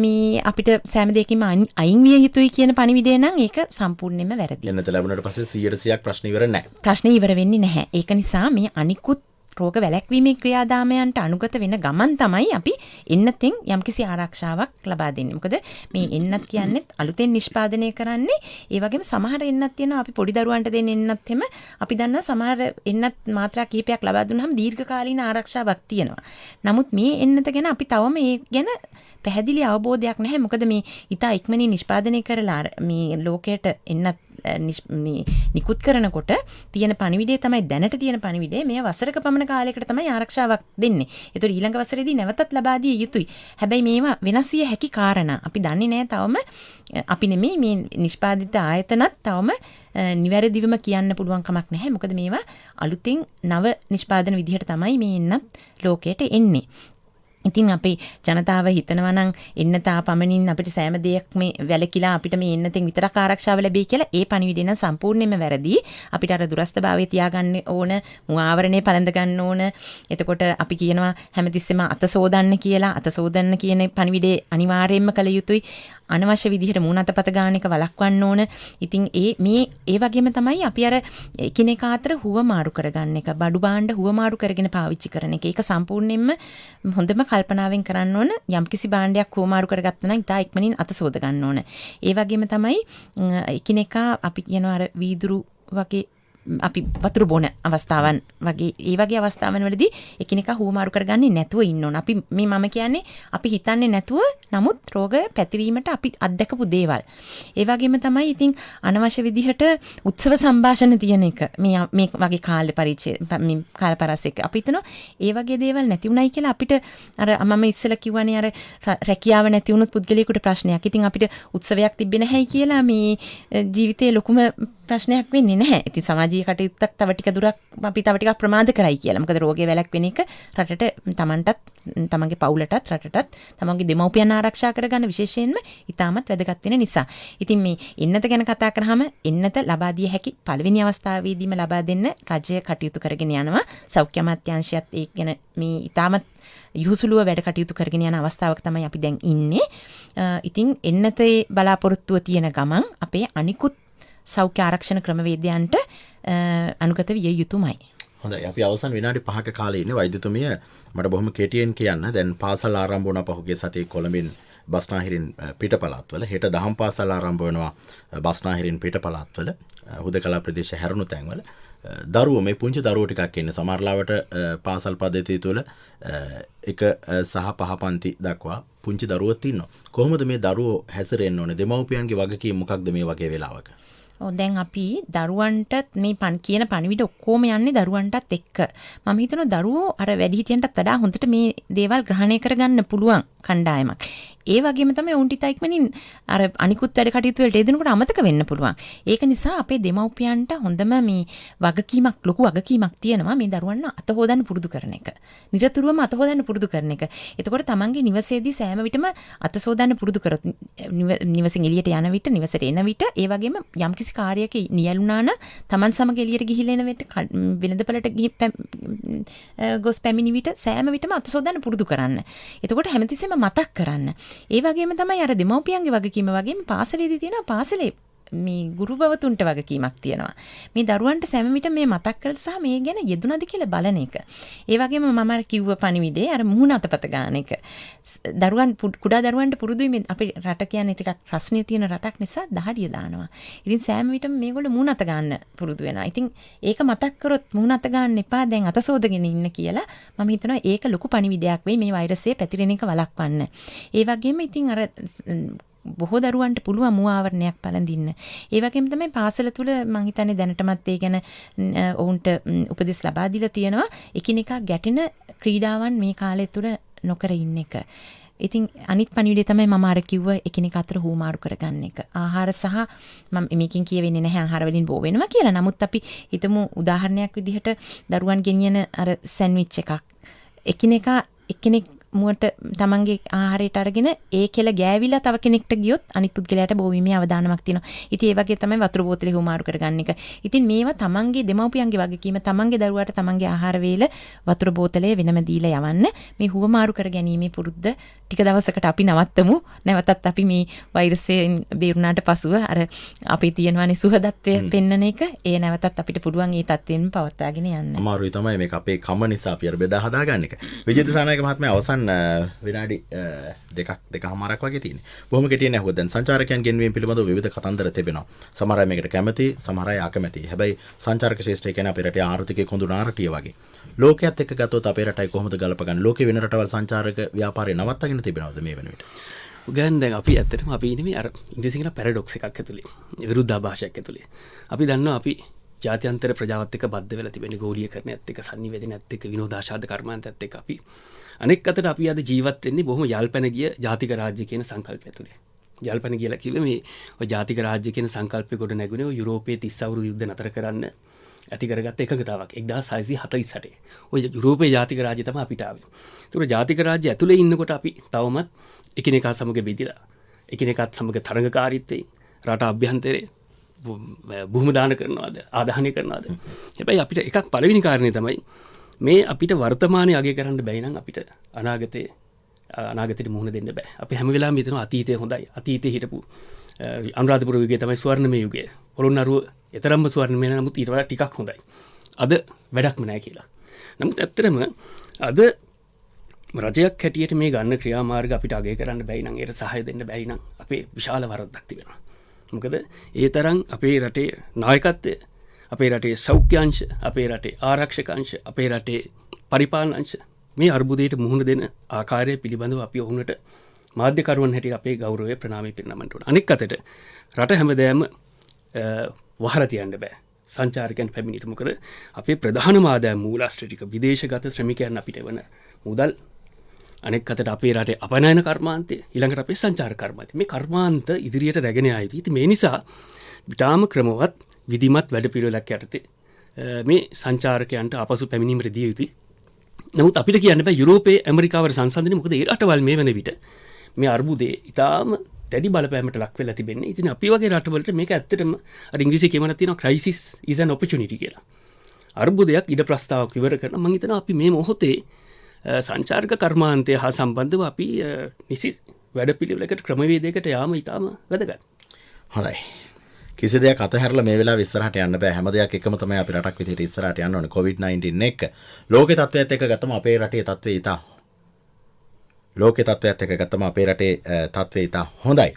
මේ අපිට සෑම දෙයකින්ම අයින් විය යුතුයි කියන පණිවිඩය නම් ඒක සම්පූර්ණයෙන්ම වැරදි. එන්නත ලැබුණාට පස්සේ 100%ක් ප්‍රශ්න ඉවර නැහැ. ප්‍රශ්න ඉවර වෙන්නේ නැහැ. ඒක නිසා මේ අනිකුත් රෝග වැළැක්වීමේ ක්‍රියාදාමයන්ට අනුගත වෙන ගමන් තමයි අපි එන්නතෙන් යම්කිසි ආරක්ෂාවක් ලබා දෙන්නේ. මොකද මේ එන්නත් කියන්නේ අලුතෙන් නිෂ්පාදනය කරන්නේ ඒ වගේම සමහර එන්නත් තියෙනවා අපි පොඩි දරුවන්ට දෙන එන්නත් හැම අපි දන්නවා සමහර එන්නත් මාත්‍රා කීපයක් ලබා දුන්නාම දීර්ඝකාලීන ආරක්ෂාවක් තියෙනවා. නමුත් මේ එන්නත ගැන අපි තවම ඒ ගැන පැහැදිලි අවබෝධයක් නැහැ. මොකද මේ ඉතා ඉක්මනින් නිෂ්පාදනය කරලා මේ ලෝකයට එන්නත් නිකුත් කරනකොට තියෙන පණිවිඩය තමයි දැනට තියෙන පණිවිඩය මේ වසරක පමණ කාලයකට තමයි ආරක්ෂාවක් දෙන්නේ. ඒතකොට ඊළඟ වසරේදී නැවතත් ලබා දිය යුතුයි. හැබැයි මේවා වෙනස් විය හැකි කාරණා. අපි දන්නේ නැහැ තවම අපි නෙමෙයි මේ නිෂ්පාදිත ආයතනත් තවම නිවැරදිවම කියන්න පුළුවන් කමක් නැහැ. මොකද මේවා අලුතෙන් නව නිෂ්පාදන විදිහට තමයි මේ එන්නත් ලෝකයට එන්නේ. ඉතින් අපි ජනතාව හිතනවා නම් එන්නතා පමණින් අපිට සෑම දෙයක් මේ වැලකිලා අපිට මේ එන්නතෙන් විතරක් ආරක්ෂාව ලැබෙයි කියලා ඒ පණිවිඩය නම් සම්පූර්ණයෙන්ම වැරදි. අපිට අර දුරස්ථභාවය තියාගන්න ඕන, මුවාවරණය පළඳ ගන්න ඕන. එතකොට අපි කියනවා හැමතිස්සෙම අත සෝදන්න කියලා. අත සෝදන්න කියන පණිවිඩය අනිවාර්යයෙන්ම කළ යුතුයි. අනවශ්‍ය විදිහට මූණතපත ගන්න එක වළක්වන්න ඕන. ඉතින් ඒ වගේම තමයි අපි අර එකිනෙක අතර හුවමාරු කරගන්න එක, බඩු භාණ්ඩ හුවමාරු කරගෙන පාවිච්චි කරන එක. ඒක සම්පූර්ණයෙන්ම හොඳම කල්පනාවෙන් කරන්න ඕන. යම්කිසි භාණ්ඩයක් හුවමාරු කරගත්තා නම් ඉතා ඉක්මනින් අත සෝද ගන්න ඕන. ඒ වගේම තමයි එකිනෙක අපි කියනවා අර වීදුරු වගේ අපි වතුර බොන අවස්ථාවන් වගේ ඒ වගේ අවස්ථාවන් වලදී එකිනෙක හුවමාරු කරගන්නේ නැතුව ඉන්න ඕන. අපි මම කියන්නේ අපි හිතන්නේ නැතුව නමුත් රෝග පැතිරීමට අපි අත්දකපු දේවල්. ඒ වගේම තමයි ඉතින් අනවශ්‍ය විදිහට උත්සව සංഭാෂණ තියෙන එක. මේ වගේ කාල පරාසයක අපි හිතනවා ඒ වගේ දේවල් නැති උනායි කියලා අපිට අර මම ඉස්සෙල්ලා කිව්වනේ අර රැකියාව නැති වුණොත් පුද්ගලයෙකුට ප්‍රශ්නයක්. ඉතින් අපිට උත්සවයක් තිබ්බේ නැහැ කියලා මේ ජීවිතේ ලොකුම ප්‍රශ්නයක් වෙන්නේ නැහැ. ඉතින් සමාජීය කටයුත්තක් තව ටික දුරක් අපි තව ටිකක් ප්‍රමාද කරයි කියලා. මොකද රෝගේ වැළැක්වෙන එක රටට තමන්ටත් තමන්ගේ පවුලටත් රටටත් තමන්ගේ දෙමව්පියන් ආරක්ෂා කරගන්න විශේෂයෙන්ම ඉතාමත් වැදගත් වෙන නිසා. ඉතින් මේ එන්නත ගැන කතා කරාම එන්නත ලබා දිය හැකි පළවෙනි අවස්ථාවේදීම ලබා දෙන්න රජය කටයුතු කරගෙන යනවා. සෞඛ්‍ය අමාත්‍යාංශයත් ඒ ගැන මේ ඉතාමත් යහුසුලුව වැඩ කටයුතු කරගෙන යන අවස්ථාවක තමයි අපි දැන් ඉන්නේ. ඉතින් එන්නතේ බලාපොරොත්තුව තියෙන ගමන් අපේ අනිකුත් සෞඛ්‍ය ආරක්ෂණ ක්‍රමවේදයන්ට අනුගත විය යුතුමයි. හොඳයි අපි අවසන් විනාඩි 5ක කාලේ ඉන්නේ වෛද්‍යතුමිය මට බොහොම කෙටියෙන් කියන්න. දැන් පාසල් ආරම්භ වුණා පහුගිය සතියේ කොළඹින් බස්නාහිරින් පිටපළාත්වල. හෙට දහම් පාසල් ආරම්භ වෙනවා බස්නාහිරින් පිටපළාත්වල. හුදකලා ප්‍රදේශ හැරුණු තැන්වල. දරුවෝ මේ පුංචි දරුවෝ ටිකක් ඉන්නේ. සමහරලාවට පාසල් පද්ධතිය තුළ 1 සහ 5 පන්ති දක්වා පුංචි දරුවෝත් ඉන්නවා. කොහොමද මේ දරුවෝ හැසිරෙන්න ඕනේ? දෙමව්පියන්ගේ වගකීම මොකක්ද මේ වගේ වෙලාවක? දැන් අපි දරුවන්ටත් මේ කියන පණිවිඩ ඔක්කොම යන්නේ දරුවන්ටත් එක්ක. මම හිතනවා දරුවෝ අර වැඩිහිටියන්ටත් වඩා හොඳට මේ දේවල් ග්‍රහණය කරගන්න පුළුවන් කණ්ඩායමක්. ඒ වගේම තමයි උන්ට ඉක්මනින් අර අනිකුත් වැඩ කටයුතු වලට යෙදෙනකොට අමතක වෙන්න පුළුවන්. ඒක නිසා අපේ දෙමව්පියන්ට හොඳම මේ වගකීමක් ලොකු වගකීමක් තියෙනවා මේ දරුවන්ව අත හොදන්න පුරුදු කරන එක. නිරතුරුවම අත හොදන්න පුරුදු කරන එක. එතකොට තමන්ගේ නිවසේදී සෑම විටම අත සෝදන්න පුරුදු කරොත් නිවසෙන් එළියට යන විට නිවසට එන විට ඒ වගේම යම්කිසි කාර්යයක නියැලුණා නම් තමන් සමග එළියට ගිහිල්ලා එන විට වෙළඳපළට ගොස් පැමිණි විට සෑම විටම අත සෝදන්න පුරුදු කරන්න. එතකොට හැමතිස්සෙම මතක් කරන්න. ඒ වගේම තමයි අර දෙමව්පියන්ගේ වගකීම වගේම පාසලේදී තියෙනවා පාසලේ මේ ගුරුබවතුන්ට වගකීමක් තියෙනවා. මේ දරුවන්ට සෑම විට මේ මතක් කරලා සහ මේ ගැන යෙදුනද කියලා බලන එක. ඒ වගේම මම අර කිව්ව පණිවිඩේ අර මුහුණ අතපත ගන්න එක. කුඩා දරුවන්ට පුරුදුයි මේ අපේ රට කියන්නේ ටිකක් ප්‍රශ්නේ තියෙන රටක් නිසා දහඩිය දානවා. ඉතින් සෑම විටම මේගොල්ලෝ මුහුණ අත ගන්න පුරුදු වෙනවා. ඉතින් ඒක මතක් කරොත් මුහුණ අත ගන්න එපා දැන් අත සෝදගෙන ඉන්න කියලා මම හිතනවා ඒක ලොකු පණිවිඩයක් වෙයි මේ වෛරසය පැතිරෙන එක වළක්වන්න. ඒ වගේම ඉතින් අර බොහෝ දරුවන්ට පුළුවන් මුව ආවරණයක් පළඳින්න. ඒ වගේම තමයි පාසල තුල මම හිතන්නේ දැනටමත් ඒ ගැන ඔවුන්ට උපදෙස් ලබා දීලා තියෙනවා. එකිනෙකා ගැටෙන ක්‍රීඩාවන් මේ කාලය තුල නොකර ඉන්න එක. ඉතින් අනිත් පණිවිඩය තමයි මම අර කිව්ව එකිනෙක අතර හුවමාරු කරගන්න එක. ආහාර සහ මම මේකෙන් කියවෙන්නේ නැහැ ආහාර වලින් බෝ වෙනවා කියලා. නමුත් අපි හිතමු උදාහරණයක් විදිහට දරුවන් ගෙනියන අර සෑන්ඩ්විච් එකක් එකිනෙක මුවට තමන්ගේ ආහාරයට අරගෙන ඒ කෙල ගෑවිලා තව කෙනෙක්ට ගියොත් අනිත් පුද්ගලයාට බෝවීමේ අවදානමක් තියෙනවා. ඉතින් ඒ වගේ තමයි වතුර බෝතලේ හුවමාරු කරගන්න එක. ඉතින් මේවා තමන්ගේ දෙමව්පියන්ගේ වගකීම තමන්ගේ දරුවාට තමන්ගේ ආහාර වේල වතුර බෝතලේ වෙනම දීලා යවන්න. මේ හුවමාරු කර ගැනීමේ පුරුද්ද ටික දවසකට අපි නවත්තමු. නැවතත් අපි මේ වෛරසයෙන් බේරුණාට පසුව අර අපි තියෙනවානේ සුහදත්වය පෙන්වන එක. ඒ නැවතත් අපිට පුළුවන් ඒ තත්ත්වෙන් පවත්වාගෙන යන්න. අමාරුයි තමයි මේක අපේ කම නිසා අපි අර බෙදා හදා ගන්න එක. විජේත සානායක මහත්මයා අවසන් විනාඩි දෙකමාරක් වගේ තියෙන්නේ. බොහොම කෙටියෙන් අහුවා දැන් සංචාරකයන් ගෙන්වීම පිළිබඳව විවිධ කතන්දර තිබෙනවා. සමහර අය මේකට කැමති, සමහර අය අකමැති. හැබැයි සංචාරක ශේෂ්ත්‍රය කියන්නේ අපේ රටේ ආර්ථිකයේ කොඳු නාරටිය වගේ. ලෝකයේත් එක්ක ගත්තොත් අපේ රටයි කොහොමද ගලපගන්නේ? ලෝකේ වෙන රටවල් සංචාරක ව්‍යාපාරය නවත්තගෙන තිබෙනවද මේ වෙන විට? ගන් දැන් අපි ඇත්තටම අපි ඉන්නේ මේ අර ඉංග්‍රීසි කියන පැරඩොක්ස් එකක් ඇතුලේ. විරුද්ධාභාෂයක් ඇතුලේ. අපි දන්නවා අපි ජාත්‍යන්තර ප්‍රජාවත් එක්ක බද්ධ වෙලා තිබෙන ගෝලීකරණයත් එක්ක සංනිවේදනයත් එක්ක විනෝදාශාද කර්මාන්තයත් එක්ක අපි අනෙක් අතට අපි අද ජීවත් වෙන්නේ බොහොම යල්පැන ගිය ජාතික රාජ්‍ය කියන සංකල්පය ඇතුලේ. යල්පැන කියලා කිව්වේ මේ ඔය ජාතික රාජ්‍ය කියන සංකල්පය ගොඩ නැගුණේ ඔය යුරෝපයේ 30 අවුරුදු යුද්ධ නතර කරන්න ඇති කරගත්ත එකඟතාවක් 1648. ඔය යුරෝපයේ ජාතික රාජ්‍ය තමයි අපිට ආවේ. ඒතකොට ජාතික රාජ්‍ය ඇතුලේ ඉන්නකොට අපි තවමත් එකිනෙකා සමග බෙදිලා එකිනෙකාත් සමග තරඟකාරීත්වයෙන් රට අභ්‍යන්තරේ බුහුම දාන කරනවාද ආදාහනය කරනවාද. හැබැයි අපිට එකක් පළවෙනි කාරණේ තමයි මේ අපිට වර්තමානයේ අගය කරන්න බැයි නම් අපිට අනාගතයට මුහුණ දෙන්න බෑ. අපි හැම වෙලාවෙම හිතනවා අතීතය හොඳයි. අතීතයේ හිටපු අනුරාධපුර යුගය තමයි ස්වර්ණමය යුගය. පොළොන්නරුව එතරම්ම ස්වර්ණමය නමුත් ඊට වඩා ටිකක් හොඳයි. අද වැඩක්ම නැහැ කියලා. නමුත් ඇත්තටම අද රජයක් හැටියට මේ ගන්න ක්‍රියාමාර්ග අපිට අගය කරන්න බැයි නම් ඒකට සහාය දෙන්න බැයි නම් අපේ විශාල වරදක් තිබෙනවා. මොකද ඒ තරම් අපේ රටේ නායකත්වය, අපේ රටේ සෞඛ්‍යාංශ, අපේ රටේ ආරක්ෂක අංශ, අපේ රටේ පරිපාලන අංශ මේ අර්බුදයට මුහුණ දෙන ආකාරය පිළිබඳව අපි ඔවුන්ට මාධ්‍යකරුවන් හැටියට අපේ ගෞරවය ප්‍රණාමය පිරිනමන්න ඕන. අනෙක් අතට රට හැමදෑම වහලා තියන්න බෑ. සංචාරකයන් පැමිණිට මොකද අපේ ප්‍රධානම ආදායම මූලාශ්‍ර ටික විදේශගත ශ්‍රමිකයන් අපිට වන මුදල්, අනෙක් අතට අපේ රටේ අපනයන කර්මාන්තය, ඊළඟට අපේ සංචාර කර්මාන්තය. මේ කර්මාන්ත ඉදිරියට රැගෙන ආයි. ඉතින් මේ නිසා ඊටාම ක්‍රමවත් විධිමත් වැඩපිළිවෙලක් යටතේ මේ සංචාරකයන්ට අපසු පැමිණීමට දිය යුතුයි. නමුත් අපිට කියන්න බෑ යුරෝපයේ ඇමරිකාවට සංසන්දනය. මොකද ඒ රටවල් මේ වෙන විට මේ අර්බුදේ ඊටාම දැඩි බලපෑමට ලක් වෙලා තිබෙන්නේ. ඉතින් අපි වගේ රටවලට මේක ඇත්තටම අර ඉංග්‍රීසි කියමනක් තියෙනවා crisis is an opportunity කියලා. අර්බුදයක් ඉඩ ප්‍රස්තාවක් විවර කරන මම හිතනවා අපි මේ මොහොතේ සංචාරක කර්මාන්තය හා සම්බන්ධව අපි නිසි වැඩපිළිවෙලකට ක්‍රමවේදයකට යාම ඉතාම වැදගත්. හොඳයි. කිසි දෙයක් අතහැරලා මේ වෙලාවේ ඉස්සරහට යන්න බෑ. හැම දෙයක් එකම තමයි අපි රටක් විදිහට ඉස්සරහට යන්න ඕනේ. COVID-19 එක ලෝකේ තත්ත්වයත් එක්ක ගත්තම අපේ රටේ තත්ත්වය ඉතා ලෝකේ තත්ත්වයත් එක්ක ගත්තම අපේ රටේ තත්ත්වය ඉතා හොඳයි.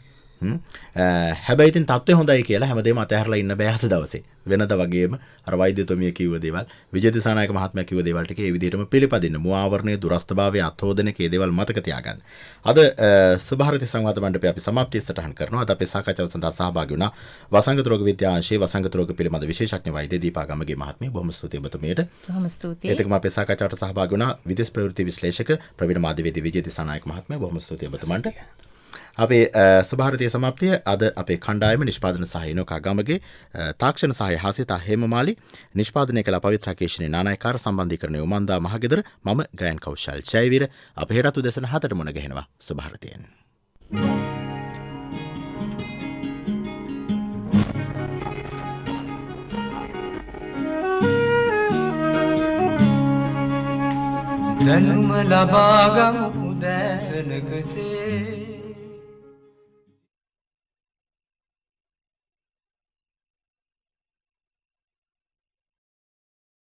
හැබැයි ඉතින් තත්ත්වය හොඳයි කියලා හැමදේම අතහැරලා ඉන්න බෑ අද දවසේ. වෙනද වගේම අර වෛද්‍යතුමිය කිව්ව දේවල්, විජය දිසානායක මහත්මයා කිව්ව දේවල් ටික ඒ විදිහටම පිළිපදින්න. මුවාවරණයේ දුරස්ථභාවය අත්හෝදනකේ දේවල් මතක තියාගන්න. අද සුභාරති සංවාද මණ්ඩපයේ අපි සමාප්තිය සටහන් කරනවා. අද අපේ සාකච්ඡාව සඳහා සහභාගී වුණා වසංගත රෝග විද්‍යාංශයේ වසංගත රෝග පිළිබඳ විශේෂඥ වෛද්‍ය දීපා ගමගේ මහත්මිය. බොහොම ස්තුතියි ඔබතුමියට. බොහොම ස්තුතියි. ඒකම අපේ සාකච්ඡාවට සහභාගී වුණා විදේශ ප්‍රවෘත්ති විශ්ලේෂක ප්‍රවීණ මාධ්‍යවේදී විජය දිසානායක මහත්මයා. බොහොම ස්තුතියි ඔබතුමන්ට. අපේ සුභාරතීය සමාප්තිය අද අපේ කණ්ඩායම නිෂ්පාදන සහාය නොකා ගමගේ තාක්ෂණ සහාය හාසිතා හේමමාලි නිෂ්පාදනය කළ පවිත්‍රා කේෂණේ නානායකාර සම්බන්ධීකරණයේ උමන්දා මහගෙදර මම ගයන් කෞශල් ජයවීර අපේ හෙටත් උදැසන 7ට මුණ ගැහෙනවා සුභාරතීයෙන්. දැනුම ලබා ගමු උදෑසනකසේ